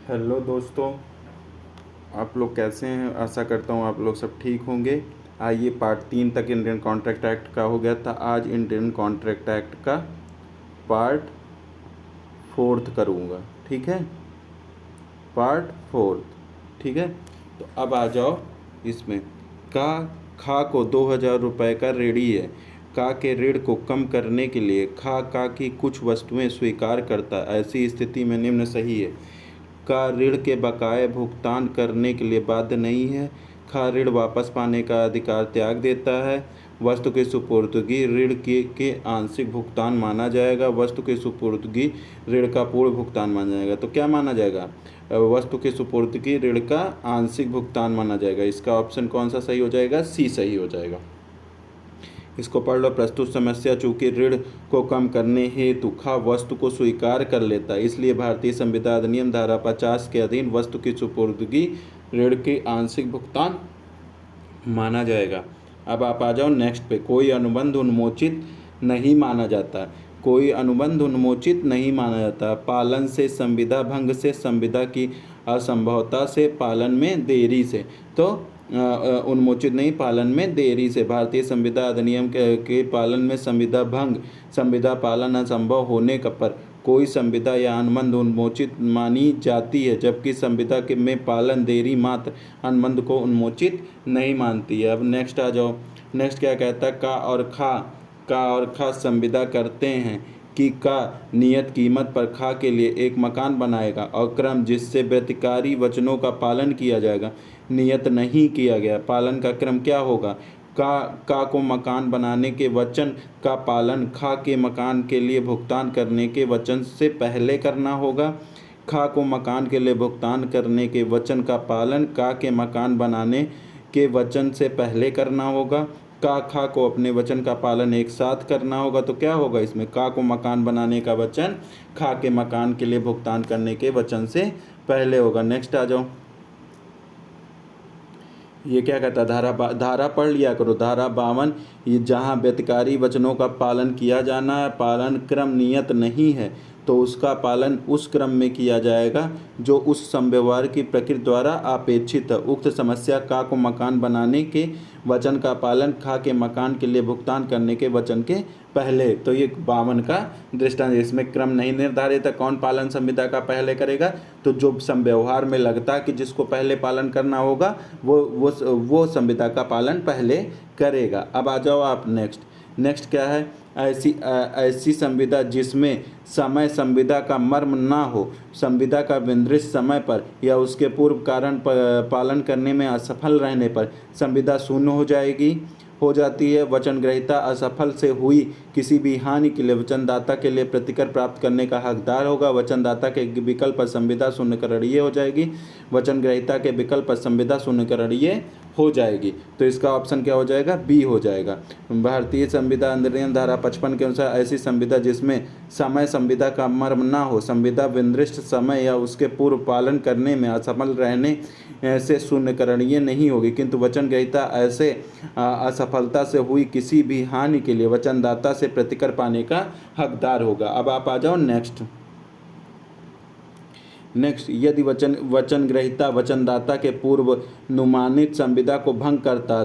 Hello दोस्तों, आप लोग कैसे हैं। आशा करता हूँ आप लोग सब ठीक होंगे। आइए, पार्ट 3 तक इंडियन कॉन्ट्रैक्ट एक्ट का हो गया था। आज इंडियन कॉन्ट्रैक्ट एक्ट का पार्ट 4 करूँगा। ठीक है, पार्ट 4। ठीक है, तो अब आ जाओ इसमें। का खा को 2000 रुपये का ऋणी है। का के ऋण को कम करने के लिए खा का की कुछ वस्तुएं स्वीकार करता। ऐसी स्थिति में निम्न सही है। का ऋण के बकाये भुगतान करने के लिए बाध्य नहीं है। खा ऋण वापस पाने का अधिकार त्याग देता है। वस्तु के सुपुर्दगी ऋण के आंशिक भुगतान माना जाएगा। वस्तु के सुपुर्दगी ऋण का पूर्ण भुगतान माना जाएगा। तो क्या माना जाएगा? वस्तु के सुपुर्दगी ऋण का आंशिक भुगतान माना जाएगा। इसका ऑप्शन कौन सा सही हो जाएगा? सी सही हो जाएगा। इसको पढ़ लो। प्रस्तुत समस्या चूंकि ऋण को कम करने हेतु खा वस्तु को स्वीकार कर लेता है, इसलिए भारतीय संविधान अधिनियम धारा 50 के अधीन वस्तु की सुपुर्दगी ऋण के आंशिक भुगतान माना जाएगा। अब आप आ जाओ नेक्स्ट पे। कोई अनुबंध उन्मोचित नहीं माना जाता। कोई अनुबंध उन्मोचित नहीं माना जाता। पालन से, संविदा भंग से, संविदा की असंभवता से, पालन में देरी से। तो उन्मोचित नहीं, पालन में देरी से। भारतीय संविदा अधिनियम के पालन में संविदा भंग, संविदा पालन असंभव होने पर कोई संविदा या अनुबंध उन्मोचित मानी जाती है, जबकि संविदा के में पालन देरी मात्र अनुबंध को उन्मोचित नहीं मानती है। अब नेक्स्ट आ जाओ। नेक्स्ट क्या कहता है? का और खा संविदा करते हैं कि का नियत कीमत पर खा के लिए एक मकान बनाएगा और क्रम जिससे व्यतिकारी वचनों का पालन किया जाएगा नियत नहीं किया गया। पालन का क्रम क्या होगा? का को मकान बनाने के वचन का पालन खा के मकान के लिए भुगतान करने के वचन से पहले करना होगा। खा को मकान के लिए भुगतान करने के वचन का पालन का के मकान बनाने के वचन से पहले करना होगा। का खा को अपने वचन का पालन एक साथ करना होगा। तो क्या होगा इसमें? का को मकान बनाने का वचन खा के मकान के लिए भुगतान करने के वचन से पहले होगा। नेक्स्ट आ जाओ। ये क्या कहता है? धारा पढ़ लिया करो। धारा 52, ये जहाँ व्यतिकारी वचनों का पालन किया जाना है, पालन क्रम नियत नहीं है, तो उसका पालन उस क्रम में किया जाएगा जो उस संव्यवहार की प्रकृति द्वारा अपेक्षित है। उक्त समस्या का को मकान बनाने के वचन का पालन खा के मकान के लिए भुगतान करने के वचन के पहले। तो ये 52 का दृष्टांत। इसमें क्रम नहीं निर्धारित है, कौन पालन संविदा का पहले करेगा। तो जो संव्यवहार में लगता है कि जिसको पहले पालन करना होगा वो संविदा का पालन पहले करेगा। अब आ जाओ आप नेक्स्ट क्या है? ऐसी संविदा जिसमें समय संविदा का मर्म ना हो, संविदा का विनिर्दिष्ट समय पर या उसके पूर्व कारण पालन करने में असफल रहने पर संविदा शून्य हो जाती है। वचन ग्रहीता असफल से हुई किसी भी हानि के लिए वचनदाता के लिए प्रतिकर प्राप्त करने का हकदार होगा। वचनदाता के विकल्प पर संविदा शून्यकरणीय हो जाएगी। वचन ग्रहीता के विकल्प पर संविदा शून्यकरणीय हो जाएगी। तो इसका ऑप्शन क्या हो जाएगा? बी हो जाएगा। भारतीय संविधान अधिनियम धारा 55 के अनुसार ऐसी संविदा जिसमें समय संविदा का मर्म ना हो, संविदा विनिर्दिष्ट समय या उसके पूर्व पालन करने में असफल रहने से शून्यकरणीय नहीं होगी, किंतु वचन ग्रहीता ऐसे असफलता से हुई किसी भी हानि के लिए वचनदाता से प्रतिकर पाने का हकदार होगा। अब आप आ जाओ नेक्स्ट। यदि वचन ग्रहीता वचनदाता के पूर्वानुमानित संविदा को भंग करता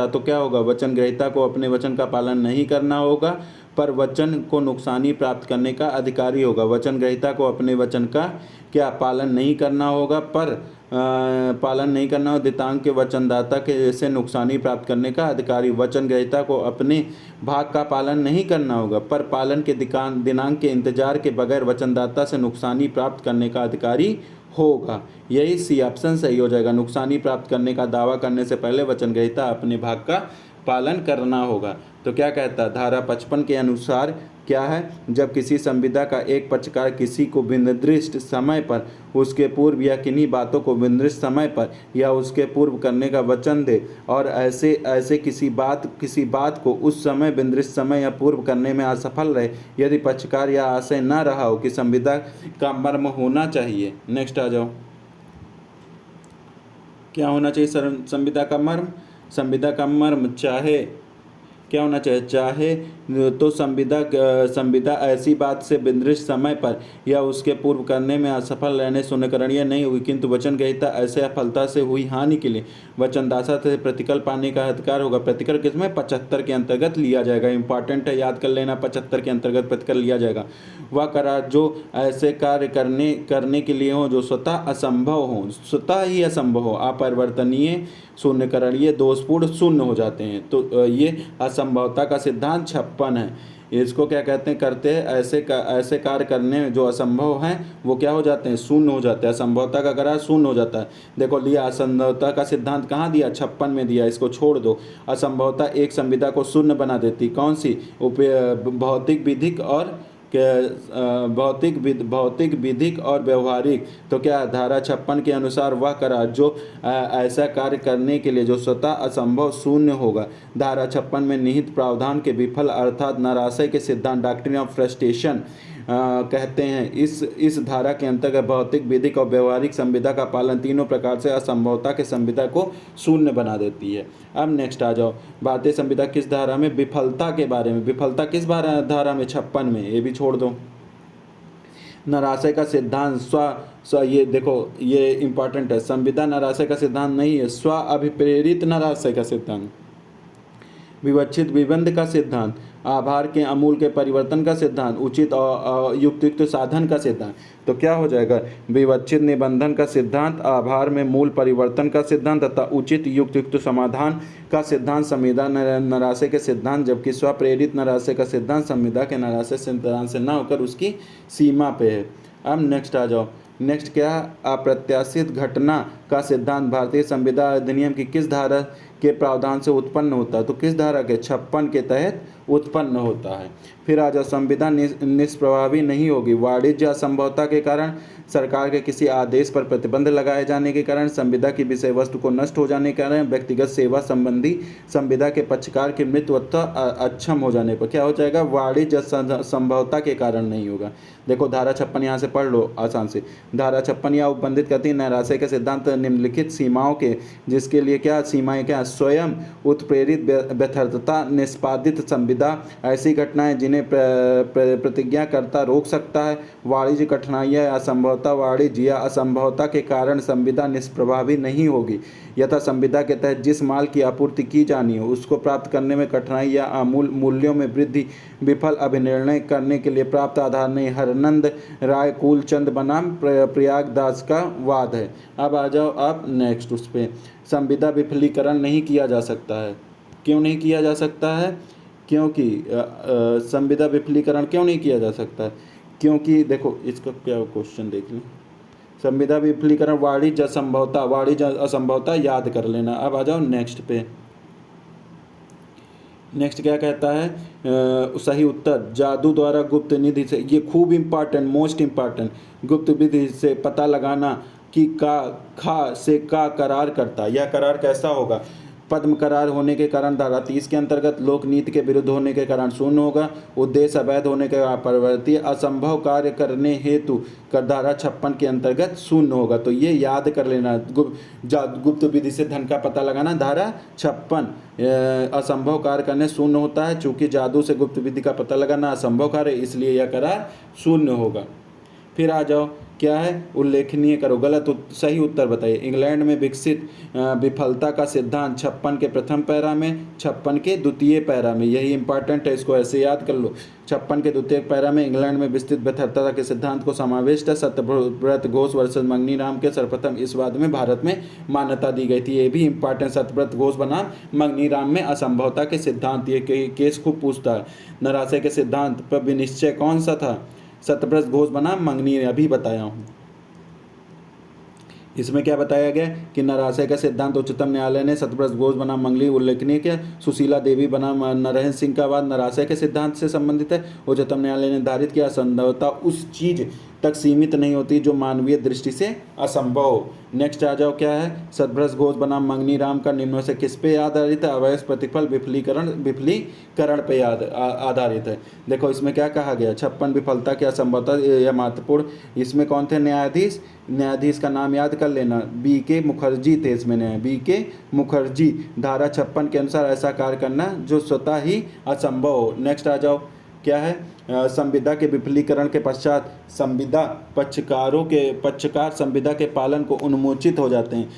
तो क्या होगा? वचन ग्रहीता को अपने वचन का पालन नहीं करना होगा, पर वचन को नुकसानी प्राप्त करने का अधिकारी होगा। वचन ग्रहीता को अपने वचन का क्या पालन नहीं करना होगा, पर पालन नहीं करना हो दिनांक के वचनदाता के से नुकसानी प्राप्त करने का अधिकारी। वचन ग्रहीता को अपने भाग का पालन नहीं करना होगा, पर पालन के दिनांक के इंतजार के बगैर वचनदाता से नुकसानी प्राप्त करने का अधिकारी होगा। यही सी ऑप्शन सही हो जाएगा। नुकसानी प्राप्त करने का दावा करने से पहले वचन ग्रहीता अपने भाग का पालन करना होगा। तो क्या कहता है? धारा 55 के अनुसार क्या है? जब किसी संविदा का एक पक्षकार किसी को विनिर्दिष्ट समय पर उसके पूर्व या किन्हीं बातों को विनिर्दिष्ट समय पर या उसके पूर्व करने का वचन दे और ऐसे किसी बात को उस समय विनिर्दिष्ट समय या पूर्व करने में असफल रहे, यदि पक्षकार या आशय न रहा हो कि संविदा का मर्म होना चाहिए। नेक्स्ट आ जाओ। क्या होना चाहिए संविदा का मर्म? संविदा का मर्म चाहे क्या होना चाहिए, चाहे तो संविदा ऐसी बात से विनिर्दिष्ट समय पर या उसके पूर्व करने में असफल रहने से उन्नकरणीय नहीं हुई, किंतु वचन ग्रहीता ऐसे असफलता से हुई हानि के लिए वचनदाता से प्रतिकल पाने का अधिकार होगा। प्रतिकल किसमें, 75 के अंतर्गत लिया जाएगा। इंपॉर्टेंट है, याद कर लेना, 75 के अंतर्गत प्रतिकल लिया जाएगा। वह करार जो ऐसे कार्य करने के लिए हो जो स्वतः असंभव हो, स्वतः ही असंभव हो, अपरिवर्तनीय, शून्यकरणीय, दोषपूर्ण, शून्य हो जाते हैं। तो ये असंभवता का सिद्धांत 56 है। इसको क्या कहते हैं, करते हैं ऐसे कार्य करने में जो असंभव हैं वो क्या हो जाते हैं, शून्य हो जाते हैं। असंभवता का करार शून्य हो जाता है। देखो लिया, असंभवता का सिद्धांत कहाँ दिया, 56 में दिया। इसको छोड़ दो। असंभवता एक संविदा को शून्य बना देती, कौन सी, भौतिक विधिक और भौतिक विधिक और व्यवहारिक। तो क्या, धारा 56 के अनुसार वह करार जो ऐसा कार्य करने के लिए जो स्वतः असंभव शून्य होगा। धारा 56 में निहित प्रावधान के विफल अर्थात नराशय के सिद्धांत, डॉक्ट्रिन ऑफ फ्रस्ट्रेशन कहते हैं। इस धारा के अंतर्गत भौतिक, विधिक और व्यवहारिक संविदा का पालन तीनों प्रकार से असंभवता के संविदा को शून्य बना देती है। अब नेक्स्ट आ जाओ, भारतीय संविदा किस धारा में, विफलता के बारे में। विफलता किस धारा में, 56 में, ये भी छोड़ दो। नराशय का सिद्धांत स्व ये देखो, ये इंपॉर्टेंट है। संविदा नराशय का सिद्धांत नहीं है, स्व अभिप्रेरित नराशय का सिद्धांत। विवक्षित विबंध का सिद्धांत, आभार के अमूल के परिवर्तन का सिद्धांत, उचित और युक्त साधन का सिद्धांत। तो क्या हो जाएगा, विवक्षित निबंधन का सिद्धांत, आभार में मूल परिवर्तन का सिद्धांत तथा उचित युक्त समाधान का सिद्धांत संविदा नराशय के सिद्धांत, जबकि स्वप्रेरित नराशय का सिद्धांत संविदा के नराशय सिद्धांत से न होकर उसकी सीमा पे है। अब नेक्स्ट आ जाओ, नेक्स्ट क्या, अप्रत्याशित घटना का सिद्धांत भारतीय संविदा अधिनियम की किस धारा के प्रावधान से उत्पन्न होता है। तो किस धारा के, 56 के तहत उत्पन्न होता है। फिर आ जाओ, संविदा निष्प्रभावी नहीं होगी वाणिज्य असंभवता के कारण, सरकार के किसी आदेश पर प्रतिबंध लगाए जाने के कारण, संविदा की विषय वस्तु को नष्ट हो जाने के कारण, व्यक्तिगत सेवा संबंधी संविदा के पक्षकार की मृत्यु अथवा अक्षम हो जाने पर। क्या हो जाएगा, वाणिज्य असंभवता के कारण नहीं होगा। देखो धारा 56 यहाँ से पढ़ लो आसान से। धारा 56 या उपबंधित करती है नैराश्य के सिद्धांत निम्नलिखित सीमाओं के, जिसके लिए क्या सीमाएं, क्या, स्वयं उत्प्रेरित व्यर्थता निष्पादित संविदा, ऐसी घटनाएं जिन्हें प्रतिज्ञाकर्ता रोक सकता है, वाणिज्य कठिनाइयाँ, असंभवता, वाणिज्य या असंभवता के कारण संविदा निष्प्रभावी नहीं होगी, यथा संविदा के तहत जिस माल की आपूर्ति की जानी हो उसको प्राप्त करने में कठिनाई या अमूल मूल्यों में वृद्धि, विफल अभिनिर्णय करने के लिए प्राप्त आधार नहीं। हरनंद राय कुलचंद बनाम प्रयागदास का वाद है। अब आ जाओ आप नेक्स्ट उस पर, संविदा विफलीकरण नहीं किया जा सकता है। क्यों नहीं किया जा सकता है, क्योंकि संविदा विफलीकरण क्यों नहीं किया जा सकता है, क्योंकि देखो इसका क्या क्वेश्चन देख लें, संविदा विफलीकरण वाणिज्य असंभवता याद कर लेना। अब आ जाओ नेक्स्ट पे, नेक्स्ट क्या कहता है, सही उत्तर, जादू द्वारा गुप्त निधि से, ये खूब इम्पॉर्टेंट, मोस्ट इम्पॉर्टेंट, गुप्त विधि से पता लगाना कि खा से का करार करता, यह करार कैसा होगा, पद्म करार होने के कारण धारा 30 के अंतर्गत, लोक नीति के विरुद्ध होने के कारण शून्य होगा, उद्देश्य अवैध होने के अपरिवर्ती, असंभव कार्य करने हेतु कर धारा 56 के अंतर्गत शून्य होगा। तो ये याद कर लेना, गुप्त विधि से धन का पता लगाना, धारा 56 असंभव कार्य करने शून्य होता है, चूंकि जादू से गुप्त विधि का पता लगाना असंभव कार्य, इसलिए यह करार शून्य होगा। फिर आ जाओ, क्या है, उल्लेखनीय करो, गलत सही उत्तर बताइए। इंग्लैंड में विकसित विफलता का सिद्धांत 56 के प्रथम पैरा में, 56 के द्वितीय पैरा में, यही इंपॉर्टेंट है, इसको ऐसे याद कर लो। 56 के द्वितीय पैरा में इंग्लैंड में विस्तृत व्यर्थता के सिद्धांत को समावेश है। सत्यव्रत घोष वर्सेस मंगनी राम के सर्वप्रथम इस वाद में भारत में मान्यता दी गई थी, ये भी इंपॉर्टेंट, सत्यव्रत घोष बनाम मंगनी राम में असंभवता के सिद्धांत, ये केस खूब पूछता है। नराशय के सिद्धांत पर विनिश्चय कौन सा था, सत्यव्रत घोष बनाम मंगनी, अभी बताया हूँ। इसमें क्या बताया गया कि नराशय का सिद्धांत उच्चतम न्यायालय ने सत्यव्रत घोष बनाम मंगली उल्लेखनीय किया। सुशीला देवी बनाम नरहर सिंह का वाद नराशय के सिद्धांत से संबंधित है। उच्चतम न्यायालय ने निर्धारित किया असंभवता उस चीज तक सीमित नहीं होती जो मानवीय दृष्टि से असंभव हो। नेक्स्ट आ जाओ, क्या है, सदभ्रष्ट घोष बनाम मंगनी राम का निम्नों से किस पे आधारित है? अवयस्क प्रतिफल विफलीकरण पे आधारित है। देखो इसमें क्या कहा गया, 56 विफलता की असंभवता यह महत्वपूर्ण। इसमें कौन थे न्यायाधीश? न्यायाधीश का नाम याद कर लेना, BK मुखर्जी थे इसमें, BK मुखर्जी। धारा 56 के अनुसार ऐसा कार्य करना जो स्वतः ही असंभव हो। नेक्स्ट आ जाओ, क्या है, संविदा के विफलीकरण के पश्चात संविदा पक्षकार संविदा के पालन को उन्मोचित हो जाते हैं।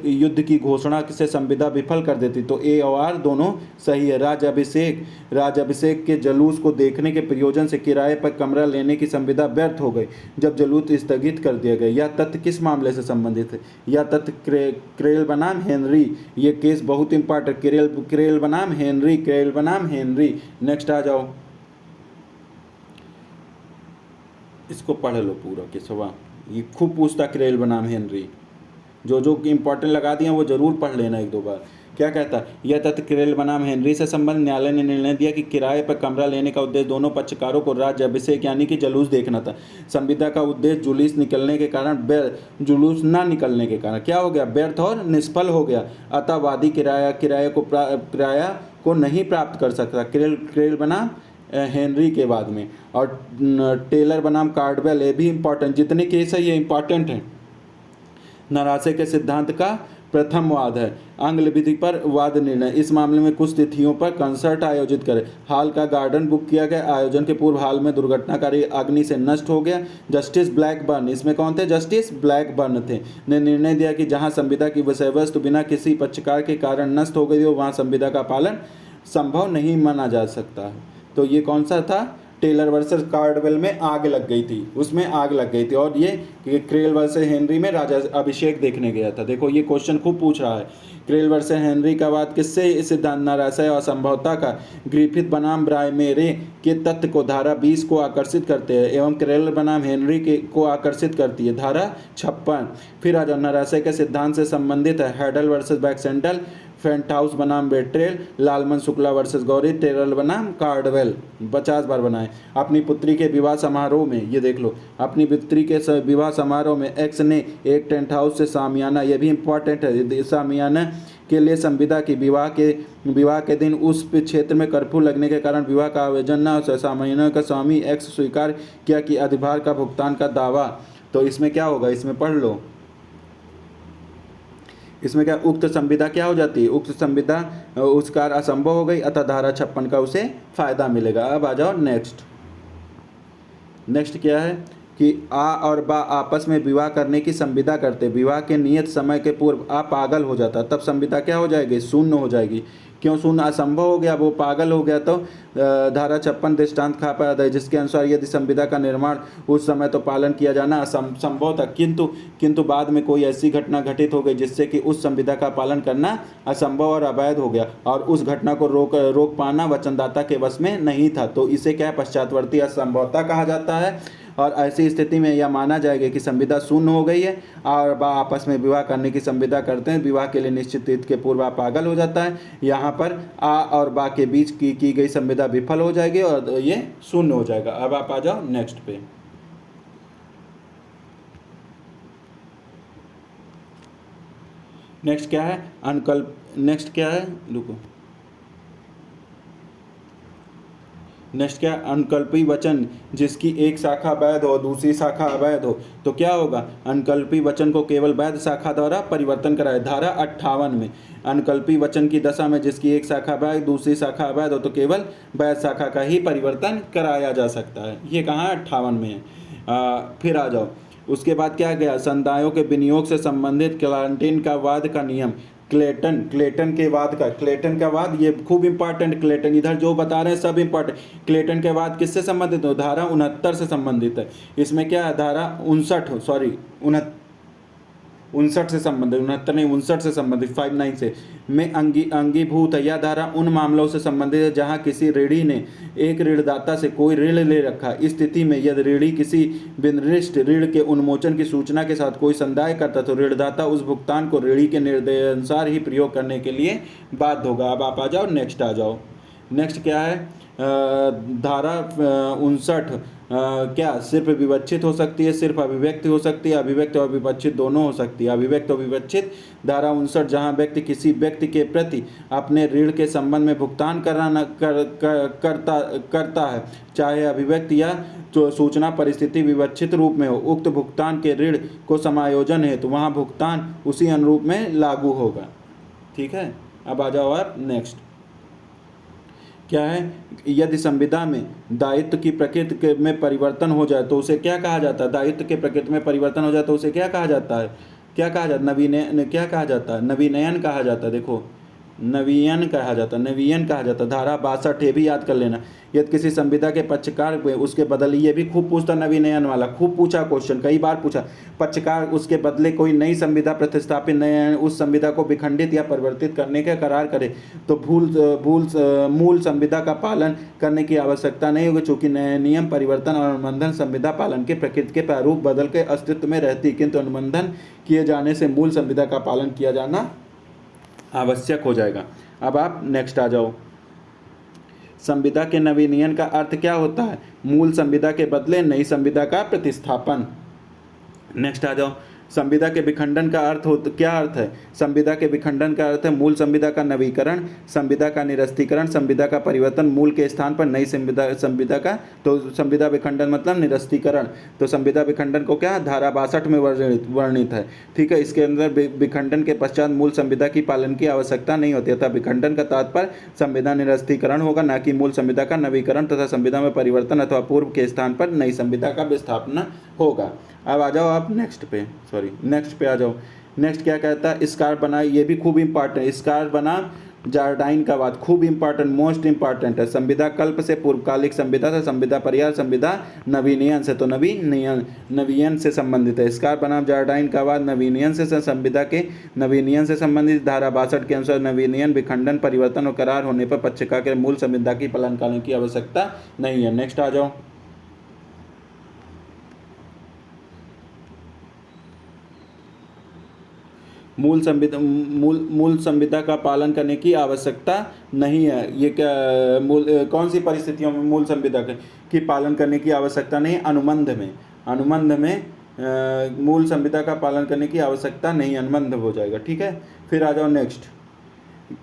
युद्ध की घोषणा से संविदा विफल कर देती, तो A और R दोनों सही है। राजाभिषेक के जुलूस को देखने के प्रयोजन से किराए पर कमरा लेने की संविदा व्यर्थ हो गई जब जुलूस स्थगित कर दिया गया। यह तथ्य किस मामले से संबंधित है? यह तथ्य क्रेल बनाम हेनरी। ये केस बहुत इंपॉर्टेंट, क्रेल बनाम हेनरी। नेक्स्ट आ जाओ, इसको पढ़ लो पूरा के सवा, ये खूब पूछता क्रेल बनाम हेनरी। जो इंपॉर्टेंट लगा दिया वो जरूर पढ़ लेना एक दो बार। क्या कहता है, यह तथ्य क्रेल बनाम हेनरी से संबंध न्यायालय ने निर्णय दिया कि किराए पर कमरा लेने का उद्देश्य दोनों पक्षकारों को राज्याभिषेक यानी कि जुलूस देखना था। संविदा का उद्देश्य जुलूस न निकलने के कारण क्या हो गया, व्यर्थ और निष्फल हो गया। अतः वादी किराया को नहीं प्राप्त कर सकता। क्रेल बनाम हेनरी के बाद में, और टेलर बनाम कार्डवेल, ये भी इंपॉर्टेंट, जितने केस है ये इंपॉर्टेंट हैं। नरासे के सिद्धांत का प्रथम वाद है। आंग्ल विधि पर वाद निर्णय। इस मामले में कुछ तिथियों पर कंसर्ट आयोजित करें। हाल का गार्डन बुक किया गया, आयोजन के पूर्व हाल में दुर्घटनाकारी अग्नि से नष्ट हो गया। जस्टिस ब्लैकबर्न, इसमें कौन थे, जस्टिस ब्लैकबर्न थे, ने निर्णय दिया कि जहां संविदा की विषय वस्तु बिना किसी पक्षकार के कारण नष्ट हो गई हो वहां संविदा का पालन संभव नहीं माना जा सकता है। तो ये कौन सा था, टेलर वर्सेस कार्डवेल में आग लग गई थी, उसमें आग लग गई थी। और ये क्रेल वर्सेस हेनरी में राजा अभिषेक देखने गया था। देखो ये क्वेश्चन खूब पूछ रहा है। क्रेल वर्सेस हेनरी का वाद किससे सिद्धांत नराशय और असंभवता का ग्रिफिथ बनाम ब्राइमेरे के तत्व को धारा 20 को आकर्षित करते हैं एवं क्रेल बनाम हेनरी को आकर्षित करती है धारा 56। फिर आज नराशय के सिद्धांत से संबंधित है हेडल वर्सेस बैक्सेंडल, फेंटहाउस बनाम बेट्रेल, लालमन शुक्ला वर्सेस गौरी, टेरल बनाम कार्डवेल। 50 बार बनाए। अपनी पुत्री के विवाह समारोह में, ये देख लो, अपनी पुत्री के विवाह समारोह में एक्स ने एक टेंट हाउस से सामियाना, ये भी इंपॉर्टेंट है, सामियाना के लिए संविदा की विवाह के दिन उस क्षेत्र में कर्फ्यू लगने के कारण विवाह का आयोजन न हो। सामियाना का स्वामी एक्स स्वीकार किया कि अधिभार का भुगतान का दावा। तो इसमें क्या होगा, इसमें पढ़ लो, इसमें क्या, उक्त संविदा क्या हो जाती है, उक्त संविदा उस कार्य असंभव हो गई, अतः धारा 56 का उसे फायदा मिलेगा। अब आ जाओ नेक्स्ट क्या है कि आ और बा आपस में विवाह करने की संविदा करते, विवाह के नियत समय के पूर्व आ पागल हो जाता, तब संविदा क्या हो जाएगी, शून्य हो जाएगी। क्यों शून्य, असंभव हो गया, वो पागल हो गया, तो धारा 56 दृष्टांत खा पाया था, जिसके अनुसार यदि संविदा का निर्माण उस समय तो पालन किया जाना संभव था, किंतु बाद में कोई ऐसी घटना घटित हो गई जिससे कि उस संविदा का पालन करना असंभव और अवैध हो गया, और उस घटना को रोक पाना वचनदाता के वश में नहीं था, तो इसे क्या है, पश्चातवर्ती असंभवता कहा जाता है। और ऐसी स्थिति में यह माना जाएगा कि संविदा शून्य हो गई है और बा आपस में विवाह करने की संविदा करते हैं, विवाह के लिए निश्चित तिथि के पूर्व पागल हो जाता है, यहाँ पर आ और बा के बीच की गई संविदा विफल हो जाएगी और ये शून्य हो जाएगा। अब आप आ जाओ नेक्स्ट पे। नेक्स्ट क्या है, नेक्स्ट क्या है, रुको, नेक्स्ट क्या, अनुकल्पी वचन जिसकी एक शाखा वैध हो दूसरी शाखा अवैध हो, तो क्या होगा, अनुकल्पी वचन को केवल वैध शाखा द्वारा परिवर्तन कराए। धारा 58 में अनुकल्पी वचन की दशा में जिसकी एक शाखा वैध दूसरी शाखा अवैध हो तो केवल वैध शाखा का ही परिवर्तन कराया जा सकता है। ये कहाँ 58 में है। फिर आ जाओ, उसके बाद क्या गया, संदायों के विनियोग से संबंधित क्लांटिन का वाद का नियम। क्लेटन का वाद ये खूब इंपॉर्टेंट, क्लेटन इधर जो बता रहे हैं सब इंपॉर्टेंट। क्लेटन के वाद किससे संबंधित है, धारा 69 से संबंधित है। इसमें क्या है, धारा 59 से संबंधित, 69 नहीं 59 से संबंधित, 59 से में अंगीभूत है। यह धारा उन मामलों से संबंधित है जहां किसी ऋणी ने एक ऋणदाता से कोई ऋण ले रखा। इस स्थिति में यदि ऋणी किसी विनिर्दिष्ट ऋण के उन्मोचन की सूचना के साथ कोई संदाय करता तो ऋणदाता उस भुगतान को ऋणी के निर्देशानुसार ही प्रयोग करने के लिए बाध्य होगा। अब आप आ जाओ नेक्स्ट, आ जाओ नेक्स्ट क्या है, धारा 59 क्या सिर्फ विवक्षित हो सकती है, सिर्फ अभिव्यक्ति हो सकती है, अभिव्यक्त और विवक्षित दोनों हो सकती है। अभिव्यक्त और विवक्षित धारा 59 जहाँ व्यक्ति किसी व्यक्ति के प्रति अपने ऋण के संबंध में भुगतान करता है, चाहे अभिव्यक्त या जो सूचना परिस्थिति विवक्षित रूप में हो, उक्त भुगतान के ऋण को समायोजन है तो वहाँ भुगतान उसी अनुरूप में लागू होगा। ठीक है, अब आ जाओ आप नेक्स्ट। क्या है, यदि संविदा में दायित्व की प्रकृति में परिवर्तन हो जाए तो उसे क्या कहा जाता है? दायित्व के प्रकृति में परिवर्तन हो जाए तो उसे क्या कहा जाता है? क्या कहा जाता है? नवीनयन। क्या कहा जाता है? नवीनयन कहा जाता है। देखो, नवीयन कहा जाता है, नवीयन कहा जाता है। धारा 62 ये भी याद कर लेना। यदि किसी संविदा के पक्षकार उसके बदले, ये भी खूब पूछता नवीनयन वाला, खूब पूछा क्वेश्चन, कई बार पूछा। पक्षकार उसके बदले कोई नई संविदा प्रतिस्थापित नए उस संविदा को विखंडित या परिवर्तित करने का करार करे तो मूल संविदा का पालन करने की आवश्यकता नहीं होगी, चूंकि नए नियम परिवर्तन और अनुबंधन संविदा पालन के प्रकृति के प्रारूप बदल के अस्तित्व में रहती, किंतु अनुबंधन किए जाने से मूल संविदा का पालन किया जाना आवश्यक हो जाएगा। अब आप नेक्स्ट आ जाओ। संविदा के नवीनीकरण का अर्थ क्या होता है? मूल संविदा के बदले नई संविदा का प्रतिस्थापन। नेक्स्ट आ जाओ। संविदा के विखंडन का क्या अर्थ है? संविदा के विखंडन का अर्थ है मूल संविदा का नवीकरण, संविदा का निरस्तीकरण, संविदा का परिवर्तन, मूल के स्थान पर नई संविदा का। तो संविदा विखंडन मतलब निरस्तीकरण। तो संविदा विखंडन को क्या धारा 62 में वर्णित है। ठीक है, इसके अंदर विखंडन के पश्चात मूल संविदा की पालन की आवश्यकता नहीं होती, अतः विखंडन का तात्पर्य संविदा निरस्तीकरण होगा, न कि मूल संविदा का नवीकरण तथा संविदा में परिवर्तन अथवा पूर्व के स्थान पर नई संविदा का विस्थापना होगा। अब आ जाओ आप नेक्स्ट पे आ जाओ। नेक्स्ट क्या कहता है? स्कार बना, ये भी खूब इंपॉर्टेंट। स्कार बना जार्डाइन का बात खूब इंपॉर्टेंट, मोस्ट इंपॉर्टेंट है। संविदा कल्प से पूर्वकालिक संविदा से संविदा परिहार, संविदा नवीनयन से, तो नवीनयन से संबंधित है। स्कार बनाम जार्डाइन का बाद नवीनयन से संविदा के नवीनयन से संबंधित। धारा 62 के अनुसार नवीनयन विखंडन परिवर्तन और करार होने पर पक्षकार के मूल संविदा की पालन करने की आवश्यकता नहीं है। नेक्स्ट आ जाओ। मूल संविदा का पालन करने की आवश्यकता नहीं है। ये क्या कौन सी परिस्थितियों में मूल संविदा की पालन करने की आवश्यकता नहीं? अनुबंध में मूल संविदा का पालन करने की आवश्यकता नहीं, अनुबंध हो जाएगा। ठीक है, फिर आ जाओ नेक्स्ट।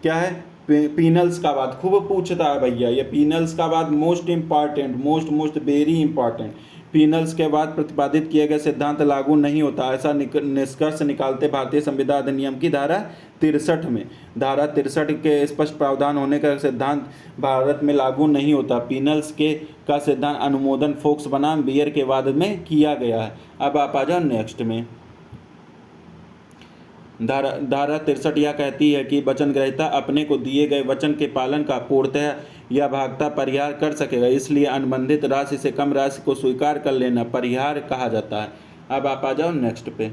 क्या है? पीनल्स का बात खूब पूछता है भैया, ये पीनल्स का बात most important, most very important. Pinnel's के बाद प्रतिपादित किए गए सिद्धांत लागू नहीं होता, ऐसा निष्कर्ष निकालते भारतीय संविदा अधिनियम की धारा 63 में। धारा 63 के स्पष्ट प्रावधान होने का सिद्धांत भारत में लागू नहीं होता। पीनल्स का सिद्धांत अनुमोदन फोक्स बनाम बियर के वाद में किया गया है। अब आप आ जाओ नेक्स्ट में। धारा 63 यह कहती है कि वचन ग्रहीता अपने को दिए गए वचन के पालन का पूर्णतः या भागता परिहार कर सकेगा, इसलिए अनुबंधित राशि से कम राशि को स्वीकार कर लेना परिहार कहा जाता है। अब आप आ जाओ नेक्स्ट पे।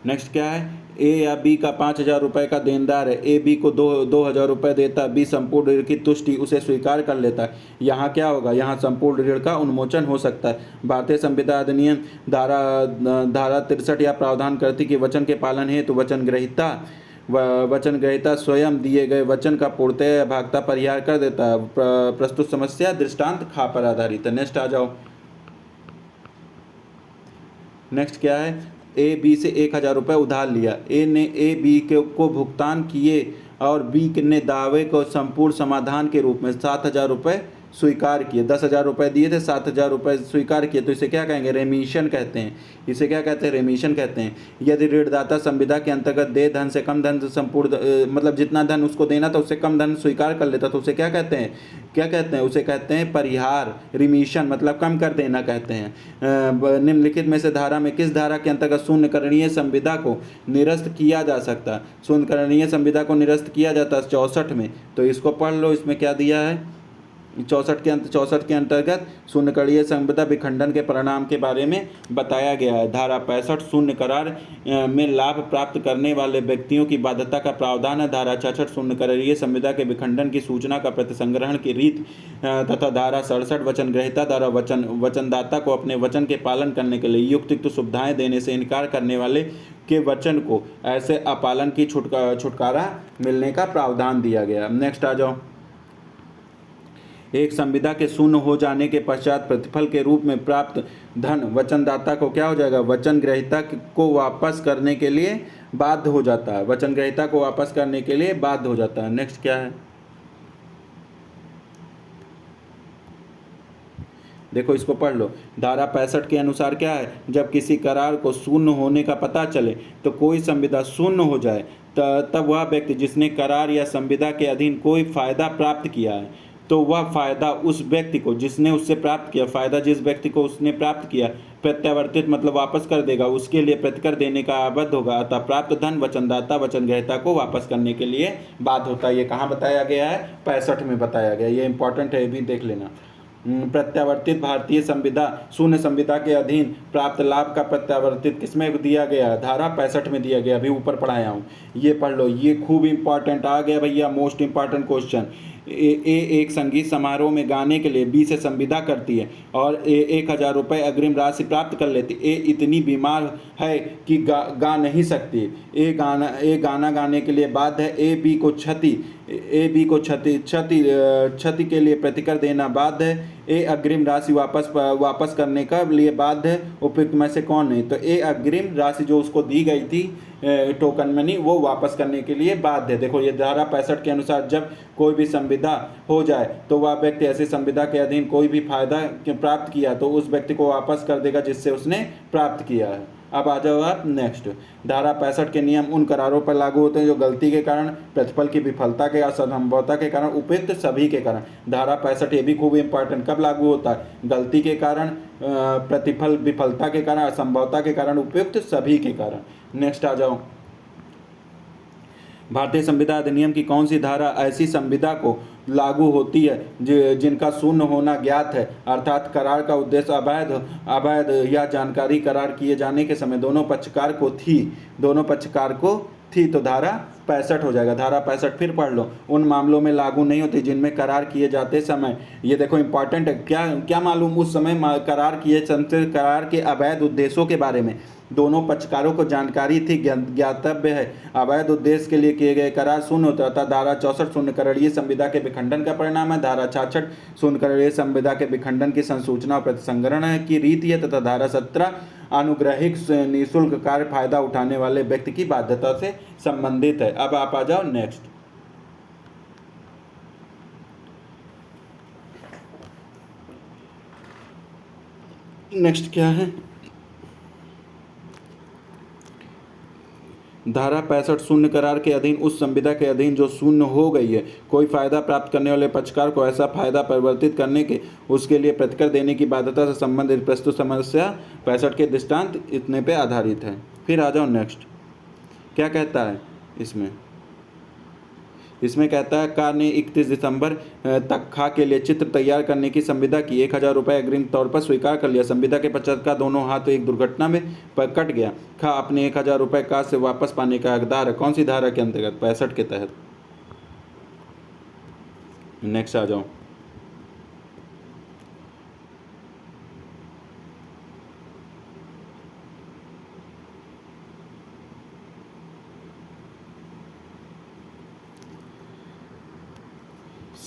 नेक्स्ट क्या है? ए या बी का 5,000 रुपये का देनदार है, ए बी को 2,000 रुपये देता, बी संपूर्ण ऋण की तुष्टि उसे स्वीकार कर लेता है। यहाँ क्या होगा? यहाँ संपूर्ण ऋण का उन्मोचन हो सकता है। भारतीय संविदा अधिनियम धारा 63 या प्रावधान करती कि वचन के पालन हेतु वचन ग्रहीता स्वयं दिए गए वचन का पूर्णतः भागता परिहार कर देता है। प्रस्तुत समस्या दृष्टांत खा पर आधारित है। नेक्स्ट आ जाओ। नेक्स्ट क्या है? ए बी से 1,000 रुपये उधार लिया, ए ने ए बी को भुगतान किए और बी ने दावे को संपूर्ण समाधान के रूप में 7,000 रुपये स्वीकार किए। 10,000 रुपये दिए थे, 7,000 रुपये स्वीकार किए, तो इसे क्या कहेंगे? रेमिशन कहते हैं। इसे क्या कहते हैं? रेमिशन कहते हैं। यदि ऋणदाता संविदा के अंतर्गत दे धन से कम धन संपूर्ण मतलब जितना धन उसको देना था उससे कम धन स्वीकार कर लेता तो उसे क्या कहते हैं? उसे कहते हैं परिहार। रिमिशन मतलब कम कर देना कहते हैं। निम्नलिखित में से धारा में किस धारा के अंतर्गत शून्यकरणीय संविदा को निरस्त किया जा सकता है? शून्यकरणीय संविदा को निरस्त किया जाता है 64 में, तो इसको पढ़ लो। इसमें क्या दिया है? 64 के अंतर्गत शून्यकरणीय संविदा विखंडन के परिणाम के बारे में बताया गया है। धारा 65 शून्य करार में लाभ प्राप्त करने वाले व्यक्तियों की बाध्यता का प्रावधान है। धारा 66 शून्यकरणीय संविदा के विखंडन की सूचना का प्रतिसंग्रहण की रीत तथा धारा 67 वचन ग्रहीता द्वारा वचनदाता को अपने वचन के पालन करने के लिए युक्त सुविधाएं देने से इनकार करने वाले के वचन को ऐसे अपालन की छुटकारा मिलने का प्रावधान दिया गया। नेक्स्ट आ जाओ। एक संविदा के शून्य हो जाने के पश्चात प्रतिफल के रूप में प्राप्त धन वचनदाता को क्या हो जाएगा, वचन ग्रहीता को वापस करने के लिए बाध्य हो जाता है, वचन ग्रहीता को वापस करने के लिए बाध्य हो जाता है। नेक्स्ट क्या है, देखो इसको पढ़ लो। धारा 65 के अनुसार क्या है, जब किसी करार को शून्य होने का पता चले तो कोई संविदा शून्य हो जाए तब वह व्यक्ति जिसने करार या संविदा के अधीन कोई फायदा प्राप्त किया है, तो वह फायदा उस व्यक्ति को जिसने उससे प्राप्त किया, फायदा जिस व्यक्ति को उसने प्राप्त किया, प्रत्यावर्तित मतलब वापस कर देगा, उसके लिए प्रतिकर देने का आबद्ध होगा। अतः प्राप्त धन वचनदाता वचन ग्रहीता को वापस करने के लिए बाध्य होता है। ये कहाँ बताया गया है, 65 में बताया गया। ये इंपॉर्टेंट है, ये भी देख लेना। प्रत्यावर्तित भारतीय संविदा शून्य संविदा के अधीन प्राप्त लाभ का प्रत्यावर्तित किसमें दिया गया, धारा 65 में दिया गया, अभी ऊपर पढ़ाया हूँ, ये पढ़ लो। ये खूब इंपॉर्टेंट आ गया भैया, मोस्ट इंपॉर्टेंट क्वेश्चन। एक संगीत समारोह में गाने के लिए बी से संविदा करती है और 1000 रुपये अग्रिम राशि प्राप्त कर लेती। ए इतनी बीमार है कि गा नहीं सकती। ए गाना गाने के लिए बाध्य है। ए बी को क्षति के लिए प्रतिकर देना बाध्य है। ए अग्रिम राशि वापस करने का लिए बाध्य है। उपयुक्त में से कौन नहीं, तो ए अग्रिम राशि जो उसको दी गई थी टोकन मनी, वो वापस करने के लिए बाध्य है। देखो ये धारा 65 के अनुसार जब कोई भी संविदा हो जाए तो वह व्यक्ति ऐसी संविदा के अधीन कोई भी फायदा प्राप्त किया तो उस व्यक्ति को वापस कर देगा जिससे उसने प्राप्त किया है। अब आ जाओ आप नेक्स्ट। धारा 65 के नियम उन करारों पर लागू होते हैं जो गलती के कारण, प्रतिफल की विफलता के, असंभवता के कारण, उपयुक्त सभी के कारण। धारा 65 ये भी खूब इंपॉर्टेंट, कब लागू होता है, गलती के कारण, प्रतिफल विफलता के कारण, असंभवता के कारण, उपयुक्त सभी के कारण। नेक्स्ट आ जाओ। भारतीय संविदा अधिनियम की कौन सी धारा ऐसी संविदा को लागू होती है जिनका शून्य होना ज्ञात है, अर्थात करार का उद्देश्य अवैध या जानकारी करार किए जाने के समय दोनों पक्षकार को थी, तो धारा 65 हो जाएगा। धारा 65 फिर पढ़ लो। उन मामलों में लागू नहीं होती जिनमें करार किए जाते समय, ये देखो इंपॉर्टेंट है, क्या मालूम उस समय करार के अवैध उद्देश्यों के बारे में दोनों पक्षकारों को जानकारी थी, ज्ञातव्य है। अवैध उद्देश्य के लिए किए गए करार शून्य होता था। धारा 64 शून्यकरणीय संविदा के विखंडन का परिणाम है। धारा 66 शून्यकरणीय संविदा के विखंडन की संसूचना और प्रतिसंग्रहण की रीति है तथा धारा 17 अनुग्रहिक निःशुल्क कार्य फायदा उठाने वाले व्यक्ति की बाध्यता से संबंधित है। अब आप आ जाओ नेक्स्ट। नेक्स्ट क्या है, धारा 65 शून्य करार के अधीन उस संविदा के अधीन जो शून्य हो गई है, कोई फायदा प्राप्त करने वाले पक्षकार को ऐसा फायदा परिवर्तित करने के उसके लिए प्रतिकर देने की बाध्यता से संबंधित प्रस्तुत समस्या 65 के दृष्टांत इतने पे आधारित है। फिर आ जाओ नेक्स्ट। क्या कहता है इसमें कहता है कार ने 31 दिसंबर तक खा के लिए चित्र तैयार करने की संविदा की, 1000 रुपये अग्रिम तौर पर स्वीकार कर लिया। संविदा के पश्चात का दोनों हाथ एक दुर्घटना में कट गया। खा अपने 1000 रुपये कार से वापस पाने का हकदार है। कौन सी धारा के अंतर्गत, 65 के तहत। नेक्स्ट आ जाओ।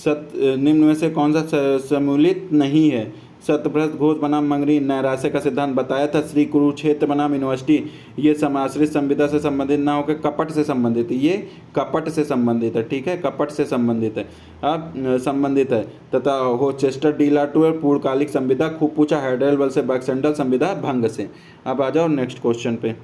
निम्न में से कौन सा सम्मिलित नहीं है। सत्यभ्रष्ट घोष बनाम मंगरी नैराश्य का सिद्धांत बताया था। श्री कुरुक्षेत्र बनाम यूनिवर्सिटी, ये समाश्रित संविदा से संबंधित ना होकर कपट से संबंधित है। ये कपट से संबंधित है, ठीक है, कपट से संबंधित है। अब संबंधित है तथा होचेस्टर डीलाटूर पूर्णकालिक संविदा, खूब पूछा हैडलबल से बैक्सेंडल संविदा भंग से। अब आ जाओ नेक्स्ट क्वेश्चन पे।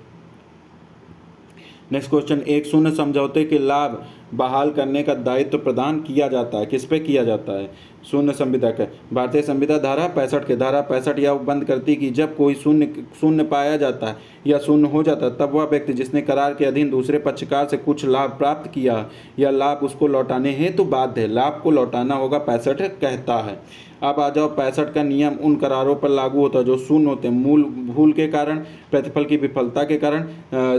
नेक्स्ट क्वेश्चन, एक शून्य समझौते के लाभ बहाल करने का दायित्व प्रदान किया जाता है, किस पे किया जाता है, शून्य संविदा का। भारतीय संविदा धारा 65 के, धारा 65 यह उपबंध करती कि जब कोई शून्य पाया जाता है या शून्य हो जाता है तब वह व्यक्ति जिसने करार के अधीन दूसरे पक्षकार से कुछ लाभ प्राप्त किया या लाभ उसको लौटाने हेतु बाध्य है, लाभ को लौटाना होगा, 65 कहता है। अब आ जाओ। 65 का नियम उन करारों पर लागू होता है जो शून्य होते हैं, मूल भूल के कारण, प्रतिफल की विफलता के कारण,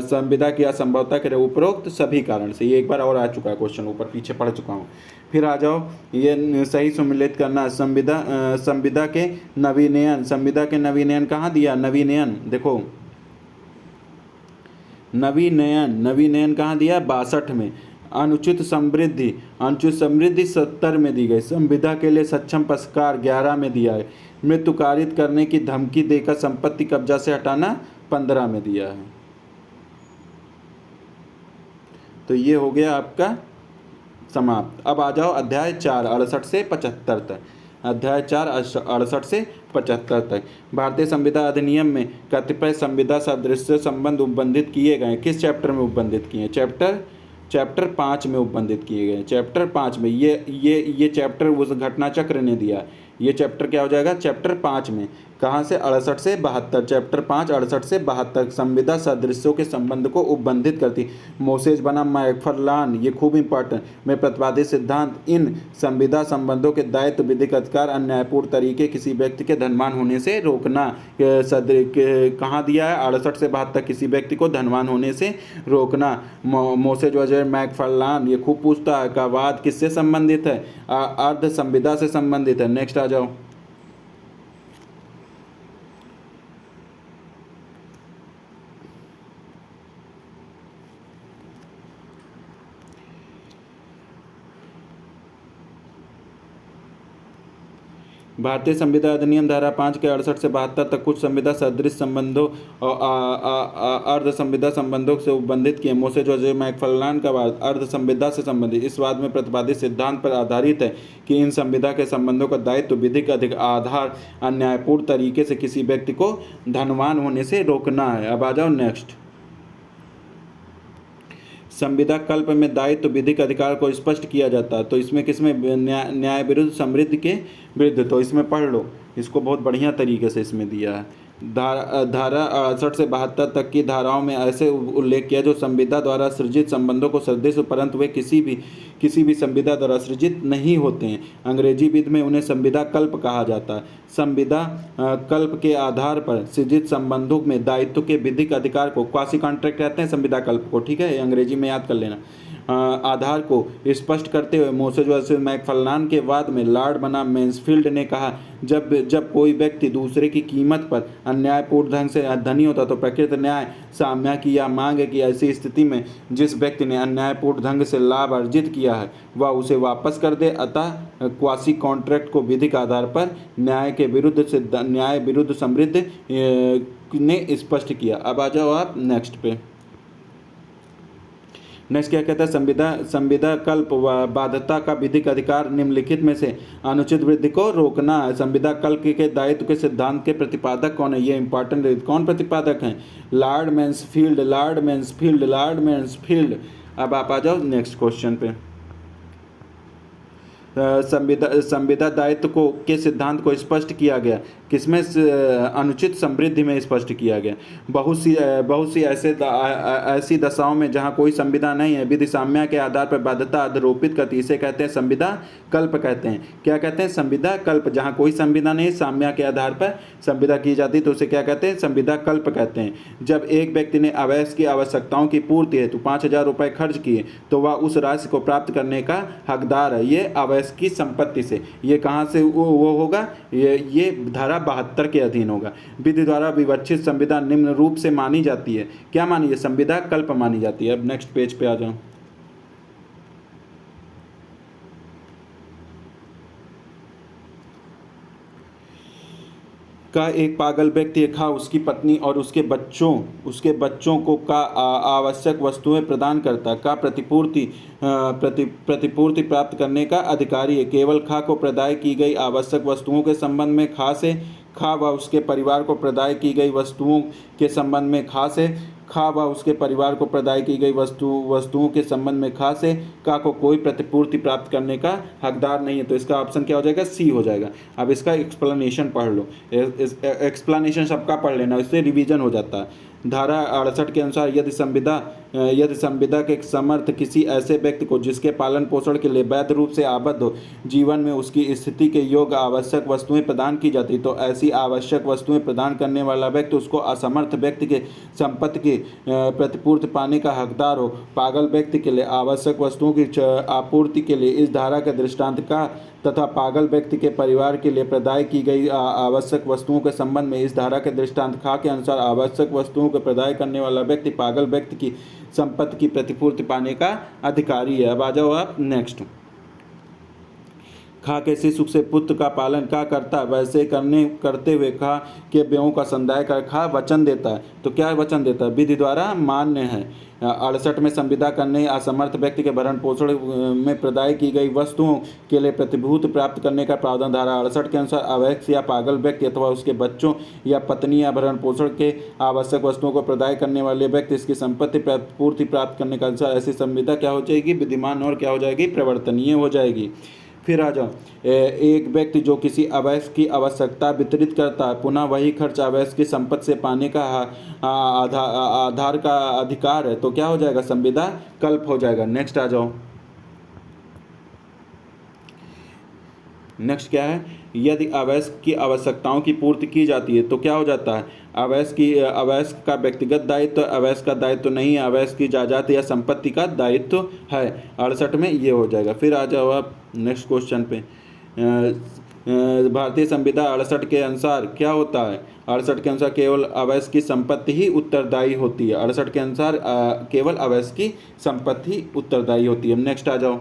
संविदा की असंभवता के उपरोक्त सभी कारण से। ये एक बार और आ चुका है क्वेश्चन, ऊपर पीछे पढ़ चुका हूँ। फिर आ जाओ, ये सही सम्मिलित करना। संविदा के नवीनयन, संविदा के नवीनयन कहाँ दिया, नवीनयन देखो, नवीनयन कहाँ दिया, 62 में। अनुचित समृद्धि 70 में दी गई। संविदा के लिए सक्षम पक्षकार 11 में दिया है। मृत्यु कारित करने की धमकी देकर संपत्ति कब्जा से हटाना 15 में दिया है। तो ये हो गया आपका समाप्त। अब आ जाओ अध्याय 4 68 से 75 तक। अध्याय 4 68 से 75 तक। भारतीय संविदा अधिनियम में कतिपय संविदा सादृश्य संबंध उपबंधित किए गए। किस चैप्टर में उपबंधित किए? चैप्टर 5 में उपबंधित किए गए। चैप्टर 5 में ये चैप्टर उस घटना चक्र ने दिया। ये चैप्टर क्या हो जाएगा? चैप्टर 5 में। कहाँ से? 68 से 72। चैप्टर 5 68 से 72 संविदा सदृश्यों के संबंध को उपबंधित करती। मोसेज बनाम मैकफरलान, ये खूब इंपॉर्टेंट, में प्रतिपादित सिद्धांत इन संविदा संबंधों के दायित्व, विधिक अधिकार, अन्यायपूर्ण तरीके किसी व्यक्ति के धनवान होने से रोकना कहाँ दिया है? 68 से 72 किसी व्यक्ति को धनवान होने से रोकना। मोसेज वजह मैकफरलान, ये खूब पूछता है का वाद किससे संबंधित है? अर्ध संविदा से संबंधित है। नेक्स्ट आ जाओ। भारतीय संविदा अधिनियम धारा 5 के 68 से 72 तक कुछ संविदा सदृश संबंधों और अर्ध संविदा संबंधों से उपबंधित किए। मोसेज वजह मैकफरलान का वाद अर्ध संविदा से संबंधित। इस वाद में प्रतिपादित सिद्धांत पर आधारित है कि इन संविदा के संबंधों का दायित्व, विधिक अधिक आधार, अन्यायपूर्ण तरीके से किसी व्यक्ति को धनवान होने से रोकना है। अब आ जाओ नेक्स्ट। संविदा कल्प में दायित्व, विधिक अधिकार को स्पष्ट किया जाता है। तो इसमें किसमें? न्याय विरुद्ध समृद्धि के विरुद्ध। तो इसमें पढ़ लो, इसको बहुत बढ़िया तरीके से इसमें दिया है। धारा 68 से 72 तक की धाराओं में ऐसे उल्लेख किया जो संविदा द्वारा सृजित संबंधों को सदृश, परंतु वे किसी भी संविदा द्वारा सृजित नहीं होते हैं। अंग्रेजी विध में उन्हें संविदा कल्प कहा जाता है। संविदा कल्प के आधार पर सृजित संबंधों में दायित्व के विधिक अधिकार को क्वासी कॉन्ट्रैक्ट कहते हैं। संविदा कल्प को, ठीक है, अंग्रेजी में याद कर लेना। आधार को स्पष्ट करते हुए मोसेज वर्सेस मैकफरलान के वाद में लॉर्ड बनाम मैन्सफील्ड ने कहा, जब कोई व्यक्ति दूसरे की कीमत पर अन्यायपूर्ण ढंग से धनी होता तो प्रकृत न्याय साम्या की या मांग है कि ऐसी स्थिति में जिस व्यक्ति ने अन्यायपूर्ण ढंग से लाभ अर्जित किया है वह उसे वापस कर दे। अतः क्वासी कॉन्ट्रैक्ट को विधिक आधार पर न्याय विरुद्ध समृद्ध ने स्पष्ट किया। अब आ जाओ आप नेक्स्ट पे। नेक्स्ट क्या कहता है? संविदा कल्प बाध्यता का विधिक अधिकार निम्नलिखित में से अनुचित वृद्धि को रोकना है। संविदा कल्प के दायित्व के सिद्धांत के प्रतिपादक कौन है? ये इंपॉर्टेंट है। कौन प्रतिपादक हैं? Lord Mansfield. अब आप आ जाओ नेक्स्ट क्वेश्चन पे। संविदा दायित्व के सिद्धांत को स्पष्ट किया गया किसमें? अनुचित समृद्धि में स्पष्ट किया गया। बहुत सी ऐसी दशाओं में जहां कोई संविदा नहीं है, विधि साम्या के आधार पर बाध्यता आरोपित करती, इसे कहते हैं संविदा कल्प कहते हैं। क्या कहते हैं? संविदा कल्प। जहां कोई संविदा नहीं, साम्या के आधार पर संविदा की जाती तो उसे क्या कहते हैं? संविदा कल्प कहते हैं। जब एक व्यक्ति ने अवैध की आवश्यकताओं की पूर्ति हेतु 5000 रुपये खर्च किए तो वह उस राशि को प्राप्त करने का हकदार है। ये अवैध की संपत्ति से। ये कहाँ से वो होगा? ये धारा 72 के अधीन होगा। विधि द्वारा विवक्षित संविदा निम्न रूप से मानी जाती है। क्या मानी है? संविदा कल्प मानी जाती है। अब नेक्स्ट पेज पे आ जाओ। का एक पागल व्यक्ति उसकी पत्नी और उसके बच्चों को आवश्यक वस्तुएं प्रदान करता का प्रतिपूर्ति प्राप्त करने का अधिकारी है। केवल को प्रदाय की गई आवश्यक वस्तुओं के संबंध में व उसके परिवार को प्रदाय की गई वस्तुओं के संबंध में व उसके परिवार को प्रदाय की गई वस्तुओं के संबंध में का को कोई प्रतिपूर्ति प्राप्त करने का हकदार नहीं है। तो इसका ऑप्शन क्या हो जाएगा? सी हो जाएगा। अब इसका एक्सप्लेनेशन पढ़ लो। एक्सप्लेनेशन सबका पढ़ लेना, इससे रिवीजन हो जाता है। धारा 68 के अनुसार यदि संविदा के समर्थ किसी ऐसे व्यक्ति को जिसके पालन पोषण के लिए वैध रूप से आबद्ध हो जीवन में उसकी स्थिति के योग्य आवश्यक वस्तुएं प्रदान की जाती तो ऐसी आवश्यक वस्तुएं प्रदान करने वाला व्यक्ति उसको असमर्थ व्यक्ति के संपत्ति की प्रतिपूर्ति पाने का हकदार हो। पागल व्यक्ति के लिए आवश्यक वस्तुओं की आपूर्ति के लिए इस धारा के दृष्टांत का तथा पागल व्यक्ति के परिवार के लिए प्रदाय की गई आवश्यक वस्तुओं के संबंध में इस धारा के दृष्टांत के अनुसार आवश्यक वस्तुओं वस्तुओं को प्रदाय करने वाला व्यक्ति पागल व्यक्ति की संपत्ति की प्रतिपूर्ति पाने का अधिकारी है। अब आ जाओ आप नेक्स्ट। खा कैसे सुख से पुत्र का पालन का करता, वैसे करते हुए खा के व्ययों का संदाय कर खा वचन देता है। तो क्या वचन देता है? विधि द्वारा मान्य है। 68 में संविदा करने असमर्थ व्यक्ति के भरण पोषण में प्रदाय की गई वस्तुओं के लिए प्रतिभूति प्राप्त करने का प्रावधान धारा 68 के अनुसार अवैध या पागल व्यक्ति अथवा उसके बच्चों या पत्नी या भरण पोषण के आवश्यक वस्तुओं को प्रदाय करने वाले व्यक्ति इसकी संपत्ति पूर्ति प्राप्त करने का अनुसार ऐसी संविदा क्या हो जाएगी? विद्यमान और क्या हो जाएगी? परिवर्तनीय हो जाएगी। फिर आ जाओ, एक व्यक्ति जो किसी अवैध की आवश्यकता वितरित करता है, पुनः वही खर्च अवैध की संपत्ति से पाने का आधार का अधिकार है, तो क्या हो जाएगा? संविदा कल्प हो जाएगा। नेक्स्ट आ जाओ। नेक्स्ट क्या है? यदि अवैध की आवश्यकताओं की पूर्ति की जाती है तो क्या हो जाता है? अवैध का व्यक्तिगत दायित्व अवैध का दायित्व नहीं है, अवैध की जायदाद या संपत्ति का दायित्व है। 68 में ये हो जाएगा। फिर आ जाओ आप नेक्स्ट क्वेश्चन पे। भारतीय संविदा 68 के अनुसार क्या होता है? 68 के अनुसार केवल अवैध की संपत्ति ही उत्तरदायी होती है। 68 के अनुसार केवल अवैध की संपत्ति उत्तरदायी होती है। नेक्स्ट आ जाओ।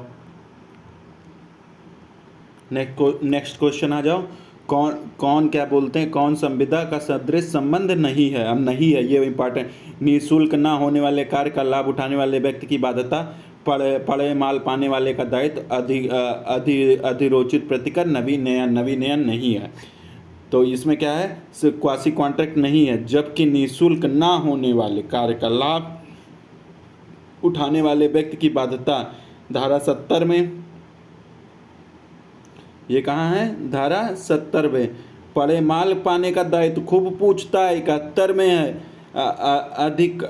नेक्स्ट क्वेश्चन आ जाओ। कौन क्या बोलते हैं? कौन संविदा का सदृश संबंध नहीं है? अब नहीं है, ये इंपॉर्टेंट। निःशुल्क ना होने वाले कार्य का लाभ उठाने वाले व्यक्ति की बाध्यता, पड़े माल पाने वाले का दायित्व, अधिरोचित प्रतिकर, नवीनयन नहीं है। तो इसमें क्या है? क्वासी कॉन्ट्रैक्ट नहीं है। जबकि निःशुल्क ना होने वाले कार्य का लाभ उठाने वाले व्यक्ति की बाध्यता धारा 70 में, ये कहाँ है? धारा 70 में। पड़े माल पाने का दायित्व खूब पूछता है, 71 में है।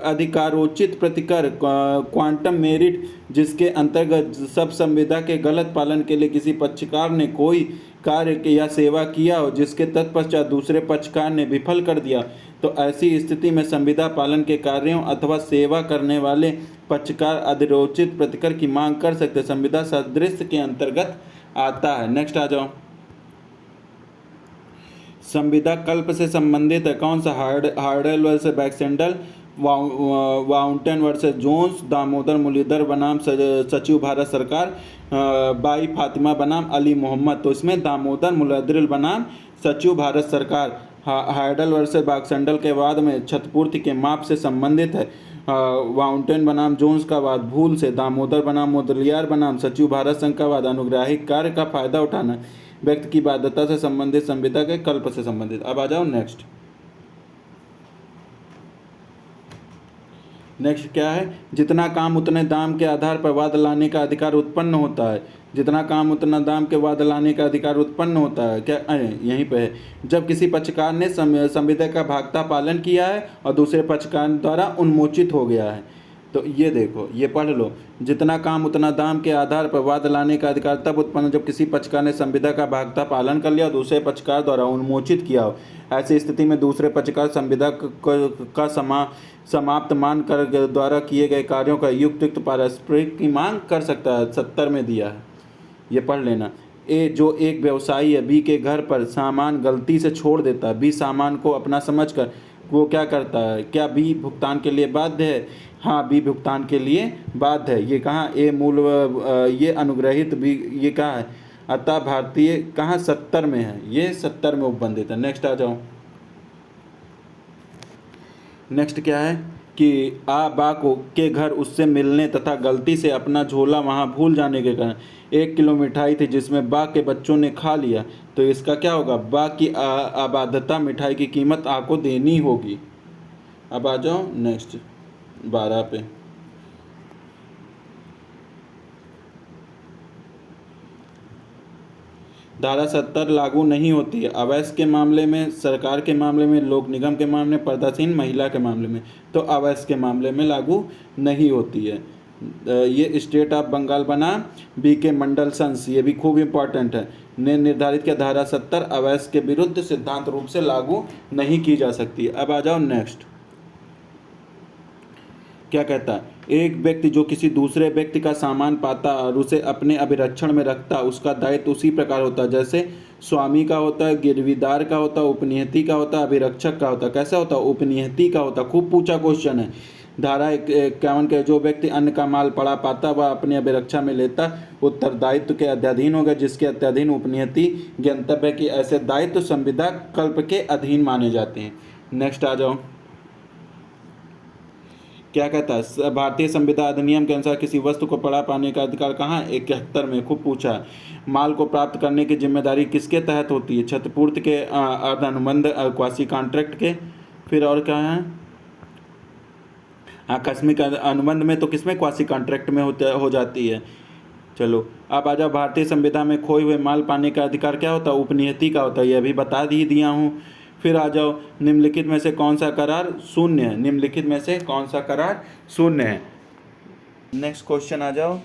अधिकारोचित प्रतिकर, क्वांटम मेरिट, जिसके अंतर्गत सब संविदा के गलत पालन के लिए किसी पक्षकार ने कोई कार्य या सेवा किया हो जिसके तत्पश्चात दूसरे पक्षकार ने विफल कर दिया, तो ऐसी स्थिति में संविदा पालन के कार्यों अथवा सेवा करने वाले पक्षकार अधिरोचित प्रतिकर की मांग कर सकते। संविदा सदृश के अंतर्गत आता है। नेक्स्ट आ जाओ। संविदा कल्प से संबंधित है कौन सा? हार्डल वर्सेस बैक्सेंडल, वाउंटन वर्सेस जोन्स, दामोदर मुरलीधर बनाम सचिव भारत सरकार, बाई फातिमा बनाम अली मोहम्मद। तो इसमें दामोदर मुरलीधर बनाम सचिव भारत सरकार। हार्डल वर्सेस बैक्सेंडल के वाद में क्षतिपूर्ति के माप से संबंधित है। वाउंटेन बनाम जोन्स का वाद भूल से, दामोदर बनाम मुदलियार बनाम सचिव भारत संघ का वाद अनुग्राहिक कार्य का फायदा उठाना, व्यक्ति की बाध्यता से संबंधित संविदा के कल्प से संबंधित। अब आ जाओ नेक्स्ट। नेक्स्ट क्या है? जितना काम उतने दाम के आधार पर वाद लाने का अधिकार उत्पन्न होता है। जितना काम उतना दाम के वाद लाने का अधिकार उत्पन्न होता है। क्या यहीं पे है? जब किसी पक्षकार ने संविदा का भागता पालन किया है और दूसरे पक्षकार द्वारा उन्मोचित हो गया है। तो ये देखो, ये पढ़ लो। जितना काम उतना दाम के आधार पर वाद लाने का अधिकार तब उत्पन्न जब किसी पक्षकार ने संविदा का भागता पालन कर लिया और दूसरे पक्षकार द्वारा उन्मोचित किया हो। ऐसी स्थिति में दूसरे पक्षकार संविदा का समाप्त मान कर द्वारा किए गए कार्यों का युक्त पारस्परिक की मांग कर सकता है। 70 में दिया है, ये पढ़ लेना। ए जो एक व्यवसायी है बी के घर पर सामान गलती से छोड़ देता है, बी सामान को अपना समझकर वो क्या करता है? क्या बी भुगतान के लिए बाध्य है? हाँ, बी भुगतान के लिए बाध्य है। ये कहाँ? ए मूल ये अनुग्रहित, बी ये कहाँ है? अतः भारतीय कहाँ? 70 में है, ये 70 में उपबंधित है। नेक्स्ट आ जाओ। नेक्स्ट क्या है कि बा को के घर उससे मिलने तथा गलती से अपना झोला वहाँ भूल जाने के कारण 1 किलो मिठाई थी जिसमें बा के बच्चों ने खा लिया, तो इसका क्या होगा? बा की अबाध्यता मिठाई की कीमत आ को देनी होगी। अब आ जाओ नेक्स्ट 12 पे। धारा 70 लागू नहीं होती है अवैध के मामले में, सरकार के मामले में, लोक निगम के मामले में, पर्दासीन महिला के मामले में। तो अवैध के मामले में लागू नहीं होती है। ये स्टेट ऑफ बंगाल बना बी के मंडल संस, ये भी खूब इम्पॉर्टेंट है, ने निर्धारित किया धारा 70 अवैध के विरुद्ध सिद्धांत रूप से लागू नहीं की जा सकती। अब आ जाओ नेक्स्ट। क्या कहता है? एक व्यक्ति जो किसी दूसरे व्यक्ति का सामान पाता और उसे अपने अभिरक्षण में रखता, उसका दायित्व उसी प्रकार होता है जैसे स्वामी का होता है, गिरवीदार का होता है, उपनियति का होता है, अभिरक्षक का होता है। कैसा होता है? उपनियति का होता है। खूब पूछा क्वेश्चन है। धारा 51 के जो व्यक्ति अन्य का माल पड़ा पाता वह अपनी अभिरक्षा में लेता उत्तरदायित्व के अध्याधीन होगा, जिसके अत्याधीन उपनियति ज्ञातव्य है कि ऐसे दायित्व संविदा कल्प के अधीन माने जाते हैं। नेक्स्ट आ जाओ, क्या कहता है? भारतीय संविदा अधिनियम के अनुसार किसी वस्तु को पड़ा पाने का अधिकार कहाँ? 71 में। खूब पूछा। माल को प्राप्त करने की जिम्मेदारी किसके तहत होती है? क्षतिपूर्ति के, अर्ध अनुबंध, क्वासी कॉन्ट्रैक्ट के। फिर और क्या है? आकस्मिक अनुबंध में तो किसमें? क्वासी कॉन्ट्रैक्ट में हो जाती है। चलो अब आ जाओ, भारतीय संविधान में खोए हुए माल पाने का अधिकार क्या होता है? उपनियति का होता है। ये अभी बता दिया हूँ। फिर आ जाओ, निम्नलिखित में से कौन सा करार शून्य है? निम्नलिखित में से कौन सा करार शून्य है? नेक्स्ट क्वेश्चन आ जाओ,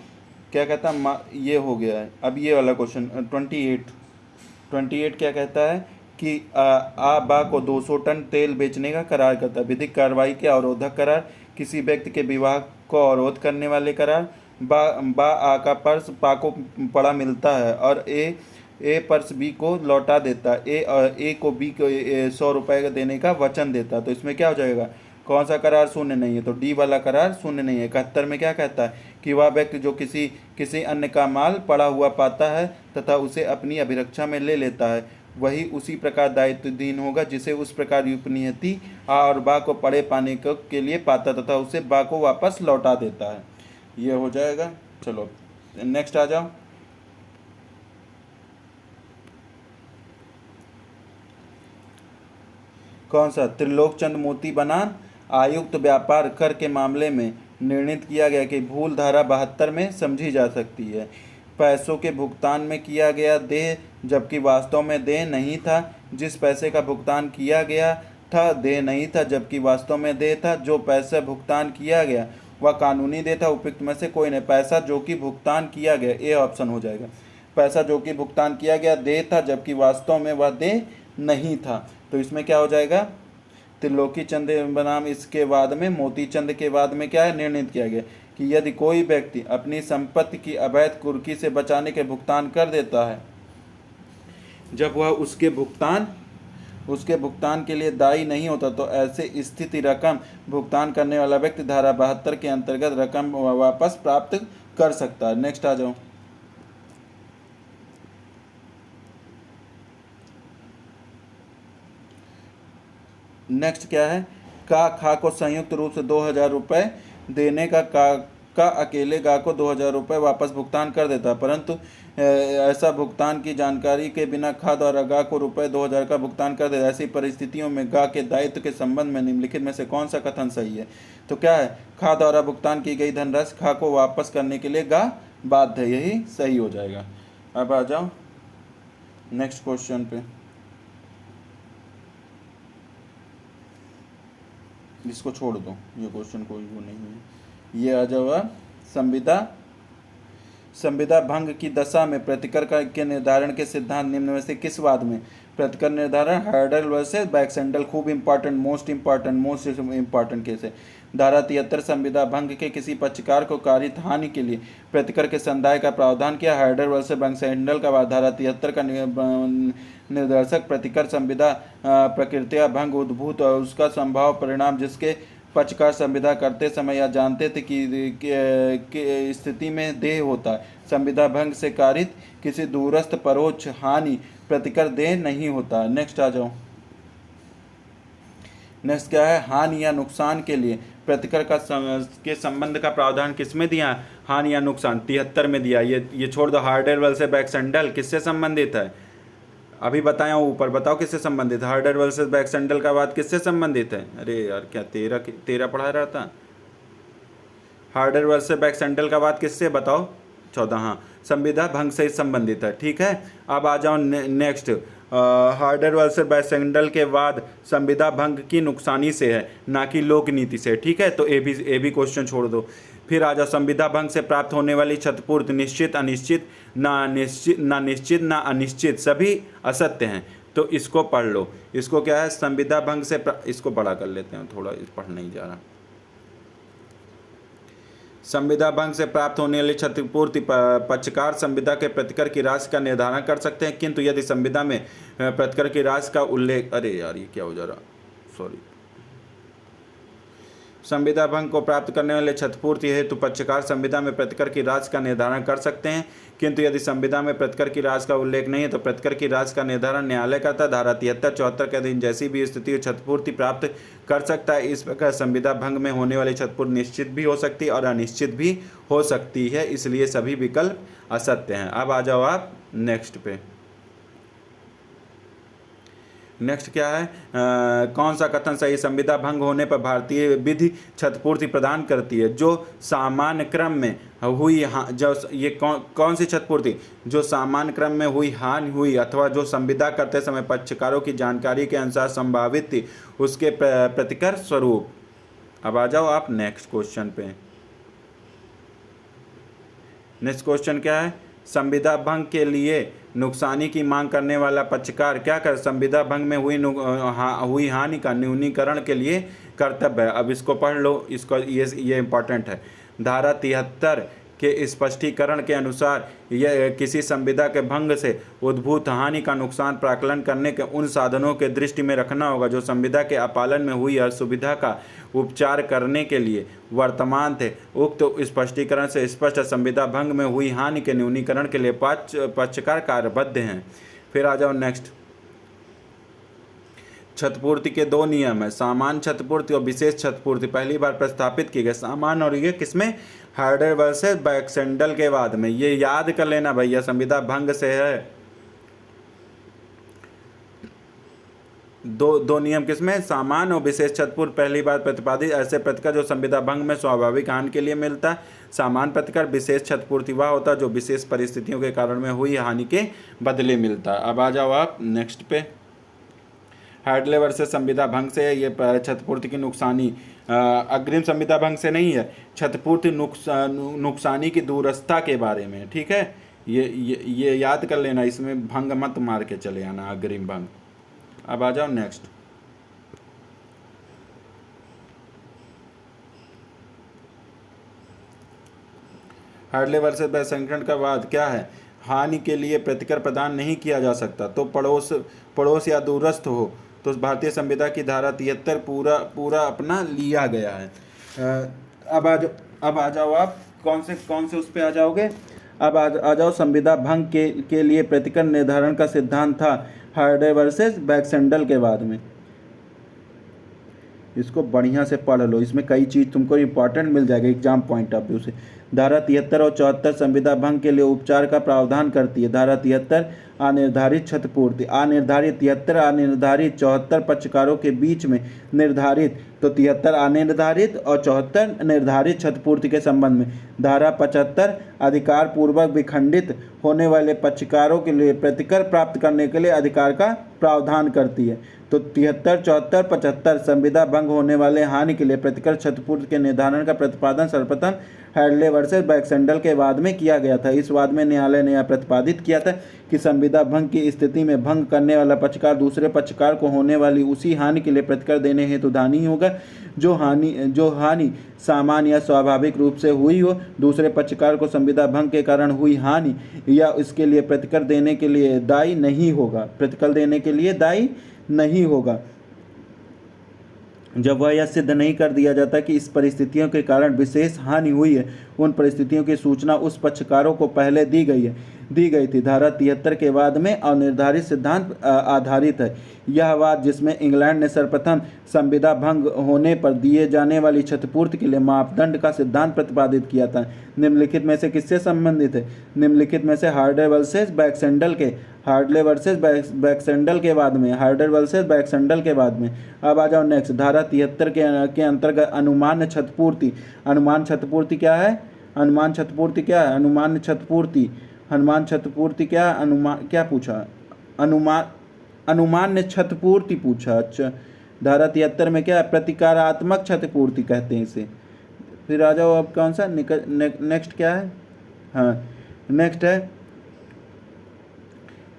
क्या कहता है? ये हो गया है। अब ये वाला क्वेश्चन 28 क्या कहता है कि बा को 200 टन तेल बेचने का करार करता है। विधिक कार्रवाई के अवरोधक करार, किसी व्यक्ति के विवाह को अवरोध करने वाले करार, बा आ का पर्स पा को पड़ा मिलता है और ए पर्स बी को लौटा देता है, ए को बी को 100 रुपये का देने का वचन देता है। तो इसमें क्या हो जाएगा? कौन सा करार शून्य नहीं है? तो डी वाला करार शून्य नहीं है। 71 में क्या कहता है कि वह व्यक्ति जो किसी अन्य का माल पड़ा हुआ पाता है तथा उसे अपनी अभिरक्षा में ले लेता है, वही उसी प्रकार दायित्वहीन होगा जिसे उस प्रकार उपनियति आ और बा को पड़े पाने के लिए पाता तथा उसे बा को वापस लौटा देता है। ये हो जाएगा। चलो नेक्स्ट आ जाओ, कौन सा? त्रिलोकचंद मोती बनाम आयुक्त व्यापार कर के मामले में निर्णित किया गया कि भूल धारा 72 में समझी जा सकती है। पैसों के भुगतान में किया गया देय जबकि वास्तव में देय नहीं था। जिस पैसे का भुगतान किया गया था देय नहीं था जबकि वास्तव में देय था। जो पैसा भुगतान किया गया वह कानूनी देय था। उपयुक्त में से कोई नहीं। पैसा जो कि भुगतान किया गया, ये ऑप्शन हो जाएगा। पैसा जो कि भुगतान किया गया देय था जबकि वास्तव में वह देय नहीं था। तो इसमें क्या हो जाएगा? त्रिलोकी चंद बनाम इसके बाद में मोती चंद के बाद में क्या है? निर्णित किया गया कि यदि कोई व्यक्ति अपनी संपत्ति की अवैध कुर्की से बचाने के भुगतान कर देता है, जब वह उसके भुगतान के लिए दायी नहीं होता, तो ऐसे स्थिति रकम भुगतान करने वाला व्यक्ति धारा 72 के अंतर्गत रकम वापस प्राप्त कर सकता है। नेक्स्ट आ जाओ, नेक्स्ट क्या है? खा को संयुक्त रूप से 2000 रुपये देने का अकेले गा को 2000 रुपये वापस भुगतान कर देता है, परंतु ऐसा भुगतान की जानकारी के बिना खा द्वारा गा को रुपये 2000 का भुगतान कर देता है। ऐसी परिस्थितियों में गा के दायित्व के संबंध में निम्नलिखित में से कौन सा कथन सही है? तो क्या है? खा द्वारा भुगतान की गई धनराशि खा को वापस करने के लिए गा बाध्य है। यही सही हो जाएगा। अब आ जाओ नेक्स्ट क्वेश्चन पे। इसको छोड़ दो, ये क्वेश्चन कोई वो नहीं है। ये आ जाओ, संविदा भंग की दशा में प्रतिकर के निर्धारण के सिद्धांत निम्न में से किस वाद में? प्रतिकर निर्धारण हर्डल वर्सेस बैक्सेंडल। खूब इंपॉर्टेंट, मोस्ट इंपॉर्टेंट केस है। धारा 73 संविदा भंग के किसी पक्षकार को कारित हानि के लिए प्रतिकर के संदाय का प्रावधान किया। हर्डल वर्सेस बैक्सेंडल का वाद। धारा 73 का निर्देशक प्रतिकर संविदा प्रकृतिया भंग उद्भूत और उसका संभाव परिणाम जिसके पक्षकार संविदा करते समय या जानते थे कि स्थिति में देह होता है। संविदा भंग से कारित किसी दूरस्थ परोक्ष हानि प्रतिकर देह नहीं होता। नेक्स्ट आ जाओ, नेक्स्ट क्या है? हानि या नुकसान के लिए प्रतिकर के संबंध का प्रावधान किसमें दिया? हानि या नुकसान 73 में दिया। ये छोड़ दो। हार्डर वर्सेस बैक्सेंडल किससे संबंधित है? अभी बताया ऊपर, बताओ किससे संबंधित है? हार्डर वर्सेस बैक्सेंडल का बात किससे संबंधित है? अरे यार क्या तेरा पढ़ा रहा था। हार्डर वर्सेस बैक्सेंडल का बात किससे बताओ? 14। हाँ, संविदा भंग से संबंधित है। ठीक है, अब आ जाओ नेक्स्ट। हार्डर वर्सेस बैक्सेंडल के बाद संविदा भंग की नुकसानी से है, ना कि लोक नीति से। ठीक है, तो ए भी क्वेश्चन छोड़ दो। फिर आ जाओ, संविदा भंग से प्राप्त होने वाली क्षतिपूर्ति निश्चित, अनिश्चित, ना निश्चित ना अनिश्चित सभी असत्य हैं। तो इसको पढ़ लो। इसको क्या है? संविदा भंग से इसको बड़ा कर लेते हैं थोड़ा, पढ़ नहीं जा रहा। संविदा भंग से प्राप्त होने वाली क्षतिपूर्ति पक्षकार संविदा के प्रतिकर की राशि का निर्धारण कर सकते हैं, किंतु यदि संविदा में प्रतिकर की राशि का उल्लेख, अरे यार ये क्या हो जा रहा, सॉरी, संविदा भंग को प्राप्त करने वाले क्षतिपूर्ति हेतु पक्षकार संविदा में प्रतिकर की राशि का निर्धारण कर सकते हैं, किंतु यदि संविदा में प्रतिकर की राशि का उल्लेख नहीं है तो प्रतिकर की राशि का निर्धारण न्यायालय करता है। धारा 73-74 के अधीन जैसी भी स्थिति हो क्षतिपूर्ति प्राप्त कर सकता है। इस प्रकार संविदा भंग में होने वाली क्षतिपूर्ति निश्चित भी हो सकती है और अनिश्चित भी हो सकती है, इसलिए सभी विकल्प असत्य हैं। अब आ जाओ आप नेक्स्ट पे। नेक्स्ट क्या है, कौन सा कथन सही? संविदा भंग होने पर भारतीय विधि क्षतिपूर्ति प्रदान करती है जो सामान्य क्रम में हुई जो ये कौन सी क्षतिपूर्ति? जो सामान्य क्रम में हुई हानि हुई अथवा जो संविदा करते समय पक्षकारों की जानकारी के अनुसार संभावित थी उसके प्रतिकर स्वरूप। अब आ जाओ आप नेक्स्ट क्वेश्चन पे। नेक्स्ट क्वेश्चन क्या है, संविदा भंग के लिए नुकसानी की मांग करने वाला पक्षकार क्या कर संविदा भंग में हुई हानि का न्यूनीकरण के लिए कर्तव्य है। अब इसको पढ़ लो, इसको ये इंपॉर्टेंट है। धारा 73 के स्पष्टीकरण के अनुसार यह किसी संविदा के भंग से उद्भूत हानि का नुकसान प्राकलन करने के उन साधनों के दृष्टि में रखना होगा जो संविदा के अपालन में हुई असुविधा का उपचार करने के लिए वर्तमान थे। उक्त स्पष्टीकरण से स्पष्ट संविदा भंग में हुई हानि के न्यूनीकरण के लिए पक्षकार कार्यबद्ध हैं। फिर आ जाओ नेक्स्ट। क्षतिपूर्ति के दो नियम है, सामान्य क्षतिपूर्ति और विशेष क्षतिपूर्ति, पहली बार प्रस्तापित किए गए। सामान्य और ये किसमें? हार्डर वर्सेस बैक्सेंडल के बाद में। ये याद कर लेना भैया, संविदा भंग से है। दो नियम किसमें? सामान्य और विशेष क्षतिपूर्ति पहली बार प्रतिपादित ऐसे प्रतिकर जो संविदा भंग में स्वाभाविक हानि के लिए मिलता है। सामान्य प्रतिकर। विशेष क्षतिपूर्ति वह होता है जो विशेष परिस्थितियों के कारण में हुई हानि के बदले मिलता है। अब आ जाओ आप नेक्स्ट पे। हार्डले वर्सेस संविदा भंग से ये क्षतिपूर्ति की नुकसानी अग्रिम संविदा भंग से नहीं है, क्षतिपूर्ति नुकसानी की दूरस्था के बारे में। ठीक है, ये याद कर लेना, इसमें भंग मत मार के चले आना, अग्रिम भंग। अब आ जाओ नेक्स्ट। हार्डले वर्सेस बैक्सेंडल का वाद क्या है? हानि के लिए प्रतिकर प्रदान नहीं किया जा सकता तो पड़ोस या दूरस्थ हो तो भारतीय संविदा की धारा 73 पूरा अपना लिया गया है। अब आ जाओ आप कौन से उस पे आ जाओगे? अब आ जाओ संविदा भंग के लिए प्रतिकर निर्धारण का सिद्धांत था हार्डर वर्सेस बैक्सेंडल के बाद में। इसको बढ़िया से पढ़ लो, इसमें कई चीज़ तुमको इंपॉर्टेंट मिल जाएगा एग्जाम पॉइंट ऑफ व्यू से। धारा 73 और 74 संविदा भंग के लिए उपचार का प्रावधान करती है। धारा 73 अनिर्धारित क्षतिपूर्ति, अनिर्धारित 73 अनिर्धारित 74 पक्षकारों के बीच में निर्धारित, तो 73 अनिर्धारित और 74 निर्धारित क्षतिपूर्ति के संबंध में। धारा 75 अधिकार पूर्वक विखंडित होने वाले पक्षकारों के लिए प्रतिकर प्राप्त करने के लिए अधिकार का प्रावधान करती है। तो 73, 74, 75 संविदा भंग होने वाले हानि के लिए प्रतिकर क्षतिपूर्ति के निर्धारण का प्रतिपादन सर्वप्रथम हार्डले वर्सेस बैक्सेंडल के वाद में किया गया था। इस वाद में न्यायालय ने यह प्रतिपादित किया था कि संविदा भंग की स्थिति में भंग करने वाला पक्षकार दूसरे पक्षकार को होने वाली उसी हानि के लिए प्रतिकर देने हेतु दानी होगा जो हानि सामान्य या स्वाभाविक रूप से हुई हो। दूसरे पक्षकार को संविदा भंग के कारण हुई हानि या इसके लिए प्रतिकर देने के लिए दायी नहीं होगा, प्रतिकर देने के लिए दायी नहीं होगा जब वह यह सिद्ध नहीं कर दिया जाता कि इस परिस्थितियों के कारण विशेष हानि हुई है। उन परिस्थितियों की सूचना उस पक्षकारों को पहले दी गई थी। धारा 73 के बाद में अनिर्धारित सिद्धांत आधारित है। यह वाद जिसमें इंग्लैंड ने सर्वप्रथम संविदा भंग होने पर दिए जाने वाली क्षतिपूर्ति के लिए मापदंड का सिद्धांत प्रतिपादित किया था, निम्नलिखित में से किससे संबंधित है? निम्नलिखित में से हार्डर वर्सेस बैक्सेंडल के, हार्डले वर्सेस बैक्सेंडल के बाद में, हार्डर वर्सेस बैक्सेंडल के बाद में। अब आ जाओ नेक्स्ट। धारा 73 के अंतर्गत अनुमान क्षतिपूर्ति। अनुमान क्षतिपूर्ति क्या है? अनुमान क्षतिपूर्ति क्या है? अनुमान क्षतिपूर्ति क्या? अनुमान क्या पूछा? अनुमान क्षतिपूर्ति पूछा। अच्छा, धारा 73 में क्या है? प्रतिकारात्मक क्षतिपूर्ति कहते हैं इसे। फिर आ जाओ अब कौन सा नेक्स्ट क्या है? हाँ, नेक्स्ट है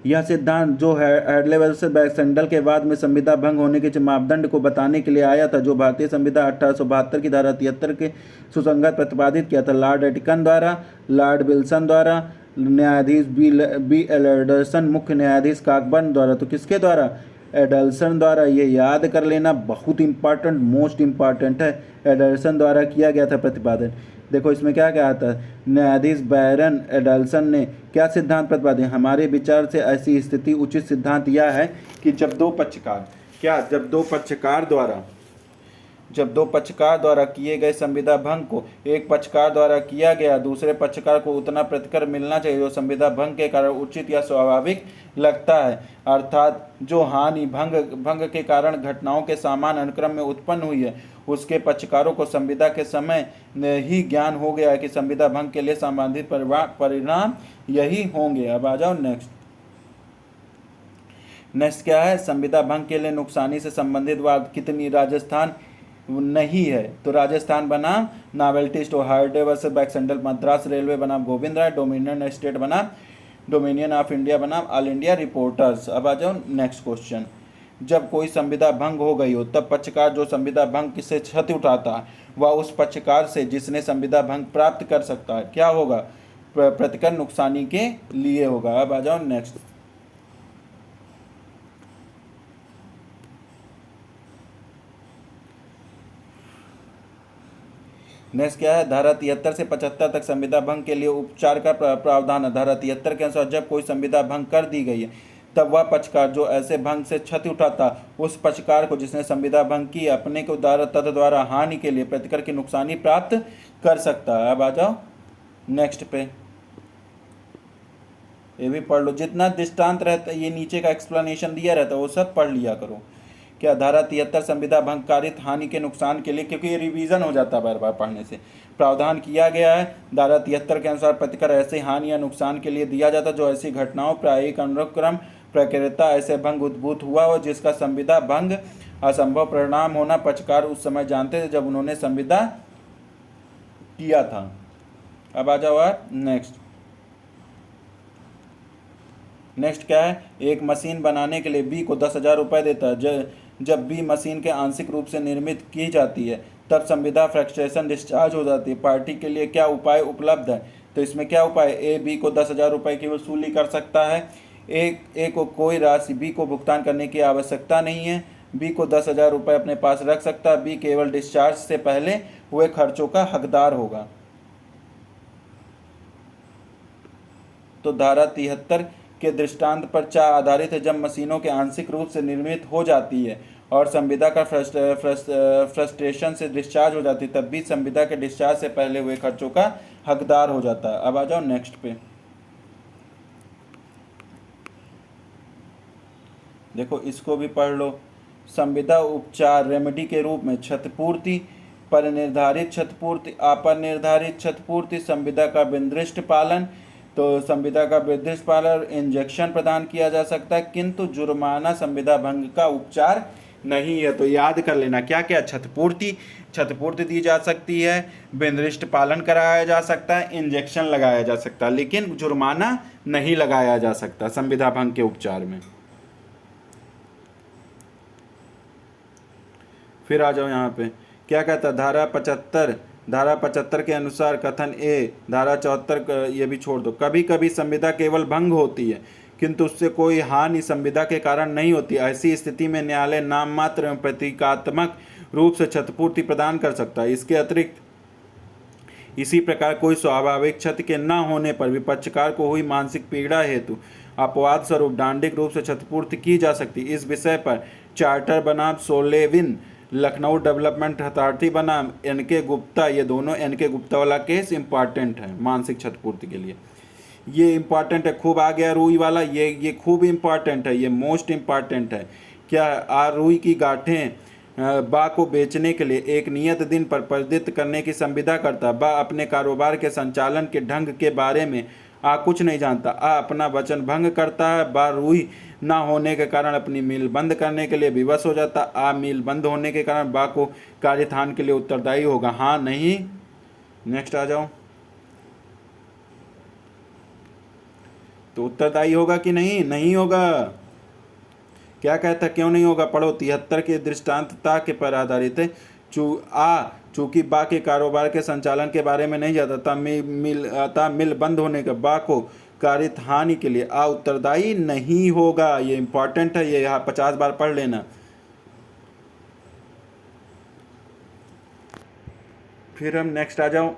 यह सिद्धांत जो है हेडले वर्सेस बैक्सटेंडल के बाद में संविदा भंग होने के मापदंड को बताने के लिए आया था, जो भारतीय संविदा 1872 की धारा 73 के सुसंगत प्रतिपादित किया था। लॉर्ड एटिकन द्वारा, लॉर्ड विल्सन द्वारा, न्यायाधीश बी एल एडल्सन, मुख्य न्यायाधीश काकबर्न द्वारा। तो किसके द्वारा? एडल्सन द्वारा। ये याद कर लेना, बहुत इंपॉर्टेंट, मोस्ट इंपॉर्टेंट है। एडल्सन द्वारा किया गया था प्रतिपादन। देखो इसमें क्या क्या आता है। न्यायाधीश बैरन एडल्सन ने क्या सिद्धांत प्रतिपादित? हमारे विचार से ऐसी स्थिति उचित सिद्धांत यह है कि जब दो पक्षकार द्वारा किए गए संविदा भंग को एक पक्षकार द्वारा किया गया, दूसरे पक्षकार को उतना प्रतिकर मिलना चाहिए जो संविदा भंग के कारण उचित या स्वाभाविक लगता है। अर्थात जो हानि भंग के कारण घटनाओं के समान अनुक्रम में उत्पन्न हुई है, उसके पक्षकारों को संविदा के समय ही ज्ञान हो गया है कि संविदा भंग के लिए संबंधित परिणाम यही होंगे। अब आ जाओ नेक्स्ट क्या है? संविदा भंग के लिए नुकसानी से संबंधित वाद कितनी? राजस्थान नहीं है तो राजस्थान बनाम नॉवेल्टी स्टोर, हार्डे वर्सेस बैक्सटेंडल, मद्रास रेलवे बनाम गोविंद राय, डोमिनियन स्टेट बनाम डोमिनियन ऑफ इंडिया बनाम ऑल इंडिया रिपोर्टर्स। अब आ जाओ नेक्स्ट क्वेश्चन। जब कोई संविदा भंग हो गई हो तब पक्षकार जो संविदा भंग से क्षति उठाता है वह उस पक्षकार से जिसने संविदा भंग प्राप्त कर सकता है क्या होगा? प्रतिकर नुकसानी के लिए होगा। अब आ जाओ नेक्स्ट क्या है? धारा 73 से 75 तक संविदा भंग के लिए उपचार का प्रावधान है। धारा 73 के अनुसार जब कोई संविदा भंग कर दी गई है तब वह पक्षकार जो ऐसे भंग से क्षति उठाता उस पक्षकार को जिसने संविदा भंग की अपने को द्वारा हानि के लिए प्रतिकर की नुकसानी प्राप्त कर सकता है। अब आ जाओ नेक्स्ट पे, ये भी पढ़ लो। जितना दृष्टांत रहता है, ये नीचे का एक्सप्लेनेशन दिया रहता है वो सब पढ़ लिया करो। क्या? धारा 73 संविदा भंग कारित हानि के नुकसान के लिए, क्योंकि ये रिवीजन हो जाता है बार बार पढ़ने से, प्रावधान किया गया है। धारा 73 के अनुसार प्रतिकर ऐसे हानि या नुकसान के लिए दिया जाता जो ऐसी घटनाओं प्रायिक अनुक्रम प्रकृता ऐसे भंग उद्भूत हुआ हो जिसका संविदा भंग असंभव परिणाम होना पक्षकार उस समय जानते थे जब उन्होंने संविदा किया था। अब आ जाओ नेक्स्ट क्या है? एक मशीन बनाने के लिए बी को 10,000 रुपये देता है। जब बी मशीन के आंशिक रूप से निर्मित की जाती है तब संविदा फ्रस्ट्रेशन डिस्चार्ज हो जाती है। पार्टी के लिए क्या उपाय उपलब्ध है? तो इसमें क्या उपाय? ए बी को 10,000 रुपये की वसूली कर सकता है। ए को कोई राशि बी को भुगतान करने की आवश्यकता नहीं है। बी को 10,000 रुपये अपने पास रख सकता है। बी केवल डिस्चार्ज से पहले हुए खर्चों का हकदार होगा। तो धारा 73 के दृष्टांत पर क्या आधारित है? जब मशीनों के आंशिक रूप से निर्मित हो जाती है और संविदा का फ्रस्ट्रेशन से डिस्चार्ज हो जाती है तब भी संविदा के डिस्चार्ज से पहले हुए खर्चों का हकदार हो जाता है। अब आ जाओ नेक्स्ट पे, देखो इसको भी पढ़ लो। संविदा उपचार रेमेडी के रूप में क्षतिपूर्ति, परिनिर्धारित क्षतिपूर्ति, अपरिनिर्धारित क्षतिपूर्ति, संविदा का विनिर्दिष्ट पालन। तो संविदा का विनिर्दिष्ट पालन, इंजेक्शन प्रदान किया जा सकता है किंतु जुर्माना संविदा भंग का उपचार नहीं है। तो याद कर लेना क्या क्या? क्षतिपूर्ति दी जा सकती है, विनिर्दिष्ट पालन कराया जा सकता है, इंजेक्शन लगाया जा सकता है, लेकिन जुर्माना नहीं लगाया जा सकता संविदा भंग के उपचार में। फिर आ जाओ यहाँ पे क्या कहता है? धारा 75 के अनुसार कथन ए, धारा 74 ये भी छोड़ दो। कभी कभी संविदा केवल भंग होती है किंतु उससे कोई हानि संविदा के कारण नहीं होती। ऐसी स्थिति में न्यायालय नाम मात्र एवं प्रतीकात्मक रूप से क्षतिपूर्ति प्रदान कर सकता है। इसके अतिरिक्त इसी प्रकार कोई स्वाभाविक क्षति के न होने पर भी पक्षकार को हुई मानसिक पीड़ा हेतु अपवाद स्वरूप दांडिक रूप से क्षतिपूर्ति की जा सकती। इस विषय पर चार्टर बनाम सोलेविन, लखनऊ डेवलपमेंट अथॉरिटी बनाम एन.के. गुप्ता, ये दोनों एन.के. गुप्ता वाला केस इंपॉर्टेंट है मानसिक क्षतिपूर्ति के लिए। ये इंपॉर्टेंट है, खूब आ गया रूई वाला, ये खूब इंपॉर्टेंट है, ये मोस्ट इंपॉर्टेंट है। क्या? रुई की गांठें बा को बेचने के लिए एक नियत दिन पर प्रदत्त करने की संविदा करता। बा अपने कारोबार के संचालन के ढंग के बारे में कुछ नहीं जानता। अपना वचन भंग करता है। बा रुई ना होने के कारण अपनी मिल बंद करने के लिए विवश हो जाता। मिल बंद होने के कारण बा को कार्यस्थान के लिए उत्तरदायी होगा। हाँ नहीं? नेक्स्ट आ जाओ। तो उत्तरदायी होगा कि नहीं? नहीं होगा। क्या कहता, क्यों नहीं होगा? पढ़ो। 73 के दृष्टांतता के पर आधारित है। चूंकि बा के कारोबार के संचालन के बारे में नहीं जाता था, मिल बंद होने का बा को कारित हानि के लिए आ उत्तरदायी नहीं होगा। ये इंपॉर्टेंट है, ये यहाँ 50 बार पढ़ लेना। फिर हम नेक्स्ट आ जाओ।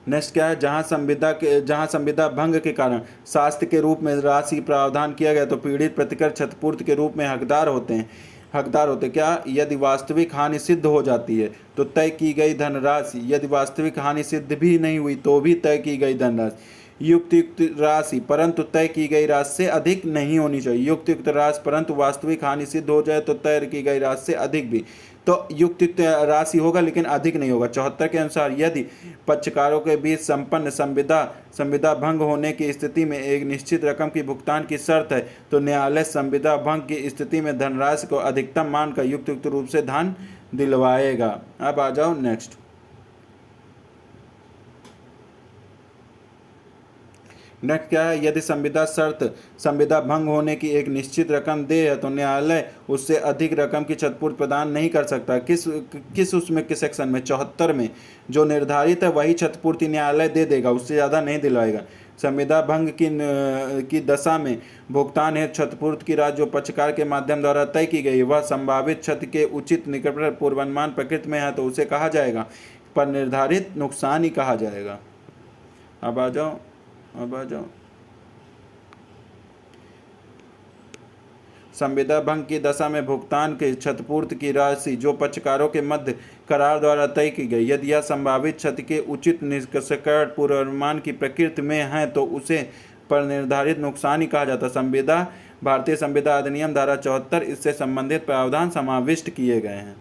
नेक्स्ट क्या है? जहाँ संविदा भंग के कारण शास्त्र के रूप में राशि प्रावधान किया गया तो पीड़ित प्रतिकर क्षतिपूर्ति के रूप में हकदार होते। क्या? यदि वास्तविक हानि सिद्ध हो जाती है तो तय की गई धनराशि, यदि वास्तविक हानि सिद्ध भी नहीं हुई तो भी तय की गई धनराशि युक्त राशि परंतु तय की गई राशि से अधिक नहीं होनी चाहिए। युक्त राशि परंतु वास्तविक हानि सिद्ध हो जाए तो तय की गई राशि से अधिक भी, तो युक्त राशि होगा लेकिन अधिक नहीं होगा। 74 के अनुसार यदि पक्षकारों के बीच संपन्न संविदा भंग होने की स्थिति में एक निश्चित रकम की भुगतान की शर्त है तो न्यायालय संविदा भंग की स्थिति में धनराशि को अधिकतम मानकर युक्त रूप से धन दिलवाएगा। अब आ जाओ नेक्स्ट। नेक्स्ट क्या है? यदि संविदा भंग होने की एक निश्चित रकम दे है तो न्यायालय उससे अधिक रकम की क्षतिपूर्ति प्रदान नहीं कर सकता। किस सेक्शन में? 74 में। जो निर्धारित है वही क्षतिपूर्ति न्यायालय दे देगा, उससे ज़्यादा नहीं दिलवाएगा। संविदा भंग की दशा में भुगतान है क्षतिपूर्ति की राशि जो पक्षकार के माध्यम द्वारा तय की गई वह संभावित क्षति के उचित निकट पूर्वानुमान प्रकृति में है तो उसे कहा जाएगा पर निर्धारित नुकसान ही कहा जाएगा। अब आ जाओ। संविदा भंग की दशा में भुगतान के क्षतिपूर्ति की राशि जो पक्षकारों के मध्य करार द्वारा तय की गई यदि यह संभावित क्षति के उचित निष्कर्ष पूर्वानुमान की प्रकृति में है तो उसे पर निर्धारित नुकसान ही कहा जाता। भारतीय संविदा अधिनियम धारा 74 इससे संबंधित प्रावधान समाविष्ट किए गए हैं।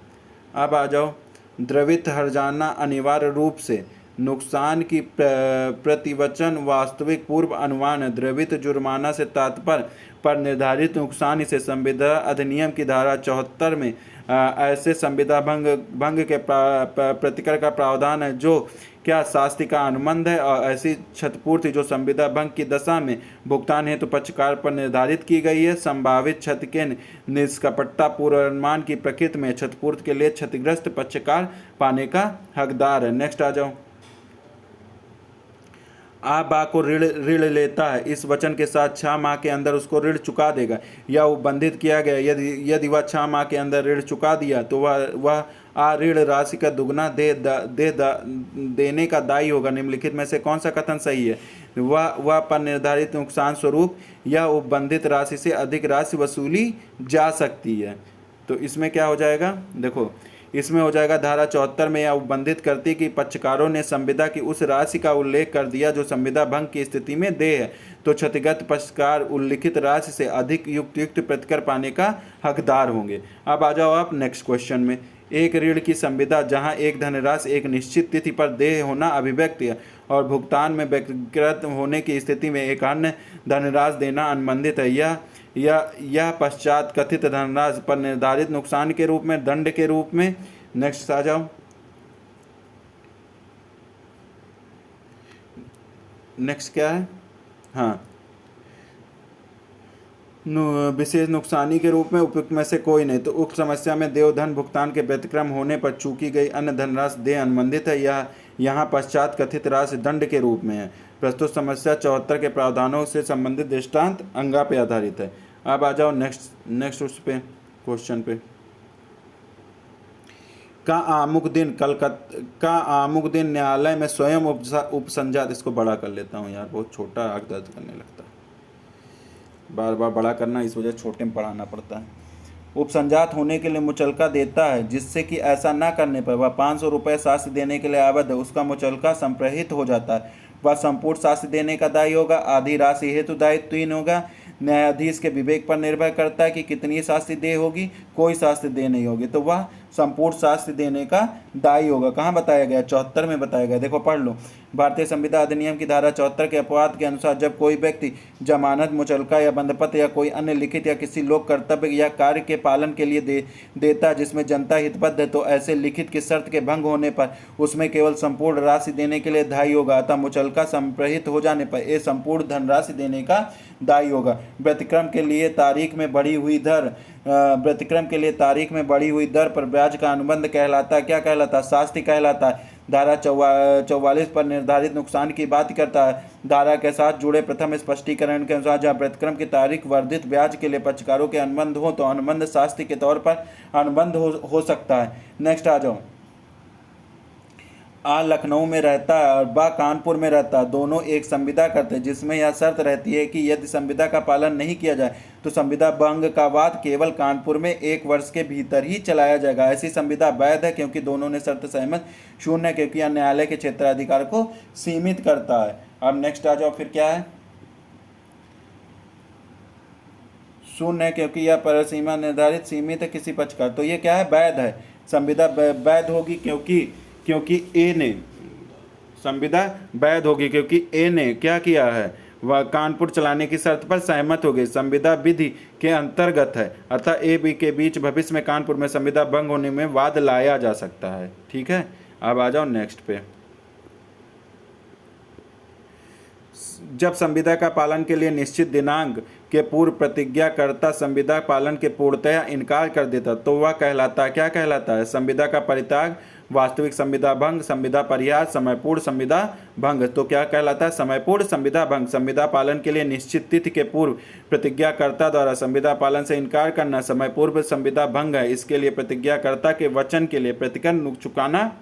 अब आ जाओ। द्रवित हर्जाना अनिवार्य रूप से नुकसान की प्रतिवचन वास्तविक पूर्व अनुमान है। द्रवित जुर्माना से तात्पर्य पर निर्धारित नुकसान इसे संविदा अधिनियम की धारा 74 में ऐसे संविदा भंग के प्रतिकर का प्रावधान है जो क्या शास्ति का अनुबंध है और ऐसी क्षतिपूर्ति जो संविदा भंग की दशा में भुगतान हेतु पक्षकार पर निर्धारित की गई है संभावित क्षति के निष्कपटता पूर्वानुमान की प्रकृति में क्षतिपूर्ति के लिए क्षतिग्रस्त पक्षकार पाने का हकदार है। नेक्स्ट आ जाओ। आ बा को ऋण लेता है इस वचन के साथ 6 माह के अंदर उसको ऋण चुका देगा या उपबंधित किया गया। यदि वह 6 माह के अंदर ऋण चुका दिया तो वह आ ऋण राशि का दुगना देने का दायी होगा। निम्नलिखित में से कौन सा कथन सही है? वह पर निर्धारित नुकसान स्वरूप या उपबंधित राशि से अधिक राशि वसूली जा सकती है। तो इसमें क्या हो जाएगा? देखो, इसमें हो जाएगा धारा 74 में यह उपबंधित करती कि पक्षकारों ने संविदा की उस राशि का उल्लेख कर दिया जो संविदा भंग की स्थिति में देय है तो क्षतिग्रस्त पक्षकार उल्लिखित राशि से अधिक युक्त प्रतिकर पाने का हकदार होंगे। अब आ जाओ आप नेक्स्ट क्वेश्चन में। एक ऋण की संविदा जहां एक धनराशि एक निश्चित तिथि पर देय होना अभिव्यक्त है और भुगतान में व्यक्तिगत होने की स्थिति में एक अन्य धनराशि देना अनुबंधित है। यह पश्चात कथित धनराशि पर निर्धारित नुकसान के रूप में दंड के रूप में। नेक्स्ट आ जाओ। नेक्स्ट क्या है? हाँ, विशेष नुकसानी के रूप में उपयुक्त में से कोई नहीं। तो उक्त समस्या में देवधन भुगतान के व्यतिक्रम होने पर चूकी गई अन्य धनराशि देय अनुबंधित है। यह यहाँ पश्चात कथित राशि दंड के रूप में है। प्रस्तुत समस्या 74 के प्रावधानों से संबंधित दृष्टांत अंगा पे आधारित है। अब आ जाओ नेक्स्ट उस पे क्वेश्चन पे। का आमुक दिन न्यायालय में स्वयं उपसंजात, इसको बड़ा कर लेता हूँ यार, बहुत छोटा आंख दर्द करने लगता है, बार बार बड़ा करना, इस वजह छोटे में पढ़ाना पड़ता है। उपसंजात होने के लिए मुचलका देता है जिससे कि ऐसा न करने पर वह 500 रुपये शास्ति देने के लिए आबद्ध है, उसका मुचलका संप्रहित हो जाता है। वह संपूर्ण शास्ति देने का दायी होगा। आधी राशि हेतु दायित्वहीन होगा। न्यायाधीश के विवेक पर निर्भर करता है कि कितनी शास्ति देय होगी। कोई शास्ति देय नहीं होगी, तो वह संपूर्ण शास्ति देने का दायी होगा। कहाँ बताया गया? 74 में बताया गया। देखो पढ़ लो। भारतीय संविदा अधिनियम की धारा 74 के अपवाद के अनुसार जब कोई व्यक्ति जमानत, मुचलका या बंधपत्र या कोई अन्य लिखित या किसी लोक कर्तव्य या कार्य के पालन के लिए देता जिसमें जनता हितबद्ध है, तो ऐसे लिखित की शर्त के भंग होने पर उसमें केवल संपूर्ण राशि देने के लिए दायी होगा। अतः मुचलका संप्रहित हो जाने पर ये संपूर्ण धनराशि देने का दायी होगा। व्यतिक्रम के लिए तारीख में बढ़ी हुई दर पर ब्याज का अनुबंध कहलाता है। क्या कहलाता है? शास्ति कहलाता है। धारा 44 पर निर्धारित नुकसान की बात करता है। धारा के साथ जुड़े प्रथम स्पष्टीकरण के अनुसार जहाँ व्यतिक्रम की तारीख वर्धित ब्याज के लिए पक्षकारों के अनुबंध हो तो अनुबंध शास्ति के तौर पर अनुबंध हो सकता है। नेक्स्ट आ जाओ। आ लखनऊ में रहता है और बा कानपुर में रहता है, दोनों एक संविदा करते हैं जिसमें यह शर्त रहती है कि यदि संविदा का पालन नहीं किया जाए तो संविदा भंग का वाद केवल कानपुर में 1 वर्ष के भीतर ही चलाया जाएगा। ऐसी संविदा वैध है क्योंकि दोनों ने शर्त सहमत शून्य, क्योंकि यह न्यायालय के क्षेत्राधिकार को सीमित करता है। अब नेक्स्ट आ जाओ। फिर क्या है? शून्य, क्योंकि यह परिसीमा निर्धारित सीमित है किसी पक्ष का, तो ये क्या है? वैध है। संविदा वैध होगी क्योंकि ए ने संविदा वैध होगी क्योंकि ए ने क्या किया है? वह कानपुर चलाने की शर्त पर सहमत हो गई। संविदा विधि के अंतर्गत है, अतः ए बी के बीच भविष्य में कानपुर में संविदा भंग होने में वाद लाया जा सकता है। ठीक है, अब आ जाओ नेक्स्ट पे। जब संविदा का पालन के लिए निश्चित दिनांक के पूर्व प्रतिज्ञाकर्ता संविदा पालन के पूर्णतया इनकार कर देता तो वह कहलाता है, क्या कहलाता है? संविदा का परित्याग, वास्तविक संविदा भंग, संविदा परिहार, समयपूर्ण संविदा भंग। तो क्या कहलाता है? समयपूर्ण संविदा भंग। संविदा पालन के लिए निश्चित तिथि के पूर्व प्रतिज्ञाकर्ता द्वारा संविदा पालन से इनकार करना समयपूर्व संविदा भंग है। इसके लिए प्रतिज्ञाकर्ता के वचन के लिए प्रतिकर चुकाना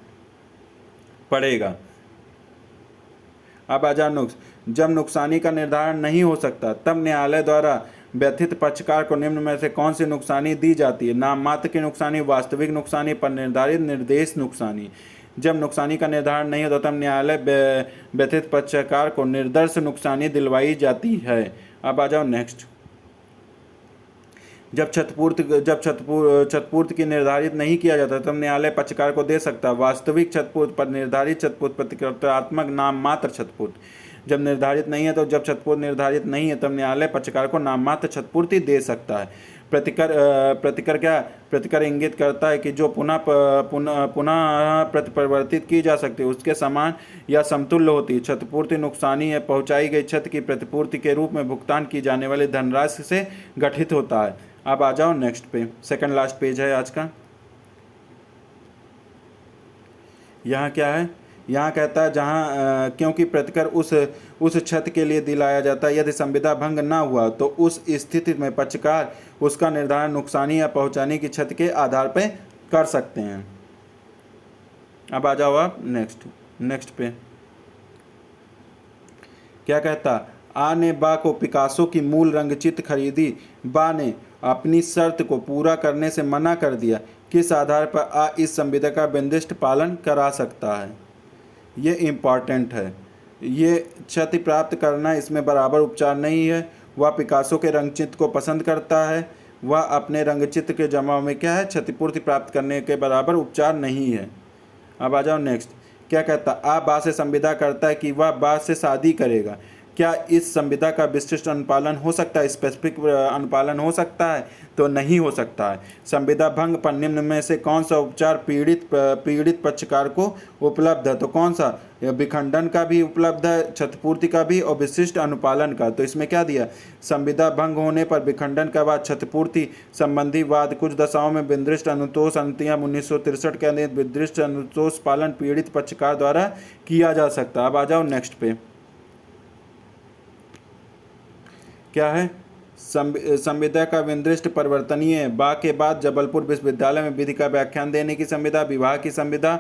पड़ेगा। अब आजा नुक्स। जब नुकसानी का निर्धारण नहीं हो सकता तब न्यायालय द्वारा व्यथित पक्षकार को निम्न में से कौन सी नुकसानी दी जाती है? नाम मात्र की नुकसानी, वास्तविक नुकसानी, पर निर्धारित निर्देश नुकसानी। जब नुकसानी का निर्धारण नहीं होता तब न्यायालय व्यथित पक्षकार को निर्दर्श नुकसानी दिलवाई जाती है। अब आ जाओ नेक्स्ट। जब क्षतिपूर्ति की निर्धारित नहीं किया जाता तब न्यायालय पक्षकार को दे सकता है वास्तविक क्षतिपूर्ति, पर निर्धारित क्षतिपूर्ति, प्रतिकृतात्मक, नाम मात्र क्षतिपूर्ति। जब निर्धारित नहीं है तो जब क्षतिपूर्ति निर्धारित नहीं है तब न्यायालय पक्षकार को नाम मात्र क्षतिपूर्ति दे सकता है। प्रतिकर इंगित करता है कि जो पुनः प्रतिप्रवर्तित की जा सकती है उसके समान या समतुल्य होती है। क्षतिपूर्ति नुकसानी है पहुंचाई गई क्षति की प्रतिपूर्ति के रूप में भुगतान की जाने वाली धनराशि से गठित होता है। अब आ जाओ नेक्स्ट पे, सेकंड लास्ट पेज है आज का। यहाँ क्या है? यहाँ कहता है जहाँ क्योंकि प्रतिकर उस क्षति के लिए दिलाया जाता है, यदि संविदा भंग ना हुआ तो उस स्थिति में पक्षकार उसका निर्धारण नुकसानी या पहुँचाने की क्षति के आधार पर कर सकते हैं। अब आ जाओ आप नेक्स्ट पे। क्या कहता? आ ने बा को पिकासो की मूल रंगचित्र खरीदी। बा ने अपनी शर्त को पूरा करने से मना कर दिया। किस आधार पर आ इस संविदा का निर्दिष्ट पालन करा सकता है? ये इम्पॉर्टेंट है। ये क्षति प्राप्त करना, इसमें बराबर उपचार नहीं है। वह पिकासो के रंगचित्र को पसंद करता है। वह अपने रंगचित्र के जमाव में क्या है? क्षतिपूर्ति प्राप्त करने के बराबर उपचार नहीं है। अब आ जाओ नेक्स्ट। क्या कहता? आ बा से संविदा करता है कि वह बा से शादी करेगा। क्या इस संविदा का विशिष्ट अनुपालन हो सकता है? स्पेसिफिक अनुपालन हो सकता है? तो नहीं हो सकता है। संविदा भंग पर निम्न में से कौन सा उपचार पीड़ित पक्षकार को उपलब्ध है? तो कौन सा? विखंडन का भी उपलब्ध है, क्षतिपूर्ति का भी और विशिष्ट अनुपालन का। तो इसमें क्या दिया? संविदा भंग होने पर विखंडन का बाद क्षतिपूर्ति संबंधी वाद कुछ दशाओं में विदृष्ट अनुतोष अनुनियम 1963 के अंतर्गत विदृष्ट अनुतोष पालन पीड़ित पक्षकार द्वारा किया जा सकता है। अब आ जाओ नेक्स्ट पे। क्या है? संविदा का विनिर्दिष्ट परिवर्तनीय। बा के बाद जबलपुर विश्वविद्यालय में विधि का व्याख्यान देने की संविदा, विवाह की संविदा,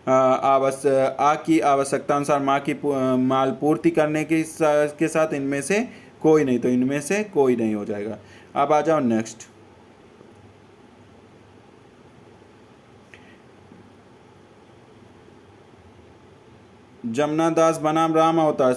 आ की आवश्यकता अनुसार माल पूर्ति करने के साथ इनमें से कोई नहीं, तो इनमें से कोई नहीं हो जाएगा। अब आ जाओ नेक्स्ट। जमुना दास बनाम राम अवतार।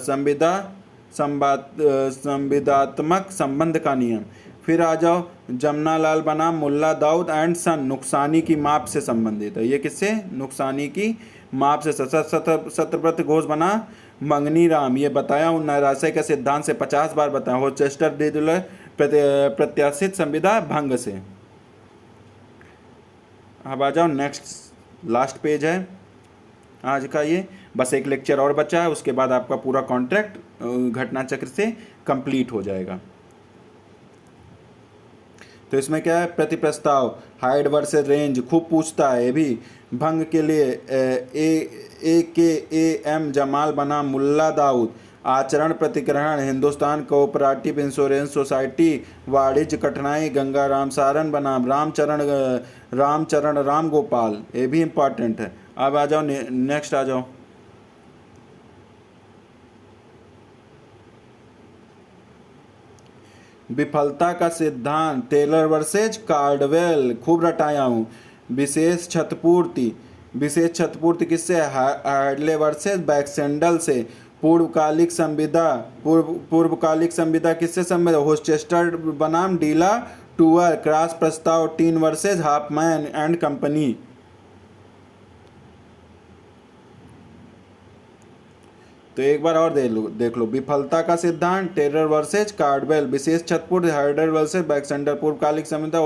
संविदात्मक संबंध का नियम। फिर आ जाओ, जमनालाल बनाम मुल्ला दाऊद एंड सन, नुकसानी की माप से संबंधित है। ये किससे? नुकसानी की माप से। सत्यव्रत घोष बना मंगनी राम, ये बताया हूँ नैराश्य के सिद्धांत से 50 बार बताया। होचेस्टर डिडलर प्रत्याशित संविदा भंग से। अब आ जाओ नेक्स्ट, लास्ट पेज है आज का, ये बस एक लेक्चर और बचा है, उसके बाद आपका पूरा कॉन्ट्रैक्ट घटना चक्र से कंप्लीट हो जाएगा। तो इसमें क्या है? प्रति प्रस्ताव, हाइड वर्सेस रेंज खूब पूछता है ये भी। भंग के लिए AKAM जमाल बनाम मुल्ला दाऊद, आचरण प्रतिग्रहण हिंदुस्तान कोऑपरेटिव इंश्योरेंस सोसाइटी, वाणिज्य कठिनाई गंगाराम सारन बनाम रामचरण राम गोपाल, ये भी इम्पॉर्टेंट है। अब आ जाओ नेक्स्ट, आ जाओ विफलता का सिद्धांत, टेलर वर्सेज कार्डवेल, खूब रटाया हूँ। विशेष क्षतिपूर्ति किससे? हार्डले वर्सेज बैक्सेंडल से। पूर्वकालिक संविदा किससे संबंधित? होचेस्टर बनाम डीला टूअर, क्रॉस प्रस्ताव tin versus Hopman and company. तो एक बार और देख लो, विफलता का सिद्धांत, टेलर वर्सेज कार्डवेल, विशेष क्षतिपूर्ति हार्डर वर्सेज बैक्सेंडर, पूर्वकालिक संविदा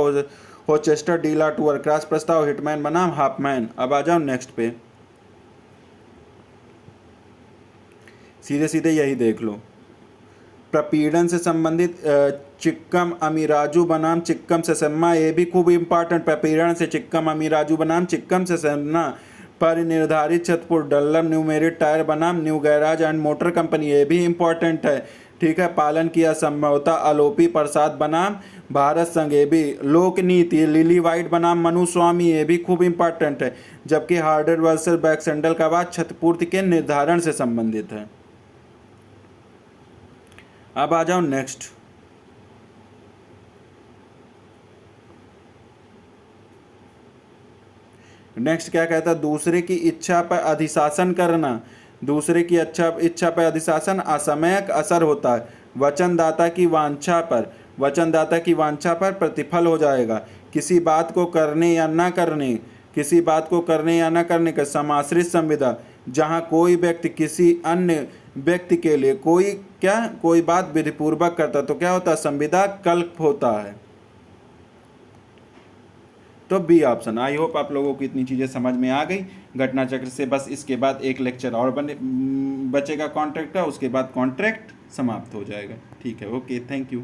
होचेस्टर डीला टूअर, क्रॉस प्रस्ताव हिटमैन बनाम हाफमैन। अब आ जाओ नेक्स्ट पे, सीधे सीधे यही देख लो। प्रपीड़न से संबंधित चिक्कम अमीराजू बनाम चिक्कम से सम्मा, ये भी खूब इंपॉर्टेंट। प्रपीड़न से चिक्कम अमीराजू बनाम चिक्कम से सम्मा। पर निर्धारित क्षतिपूर्ति डल्लर न्यू मेरिट टायर बनाम new garage and motor company, ये भी इंपॉर्टेंट है। ठीक है, पालन किया संभवतः आलोपी प्रसाद बनाम भारत संघ, ये भी। लोकनीति लिली वाइट बनाम मनु स्वामी, ये भी खूब इंपॉर्टेंट है। जबकि हार्डर वर्सेस बैक्सेंडल का बाद क्षतिपूर्ति के निर्धारण से संबंधित है। अब आ जाओ नेक्स्ट, क्या कहता है? दूसरे की इच्छा पर अधिशासन करना, दूसरे की इच्छा पर अधिशासन असमयक असर होता है। वचनदाता की वांछा पर प्रतिफल हो जाएगा। किसी बात को करने या न करने का समाश्रित संविदा, जहाँ कोई व्यक्ति किसी अन्य व्यक्ति के लिए कोई बात विधिपूर्वक करता, तो क्या होता है? संविदा कल्प होता है। तो बी ऑप्शन। आई होप आप लोगों को इतनी चीज़ें समझ में आ गई घटना चक्र से। बस इसके बाद एक लेक्चर और बचेगा कॉन्ट्रैक्ट का, उसके बाद कॉन्ट्रैक्ट समाप्त हो जाएगा। ठीक है, ओके, थैंक यू।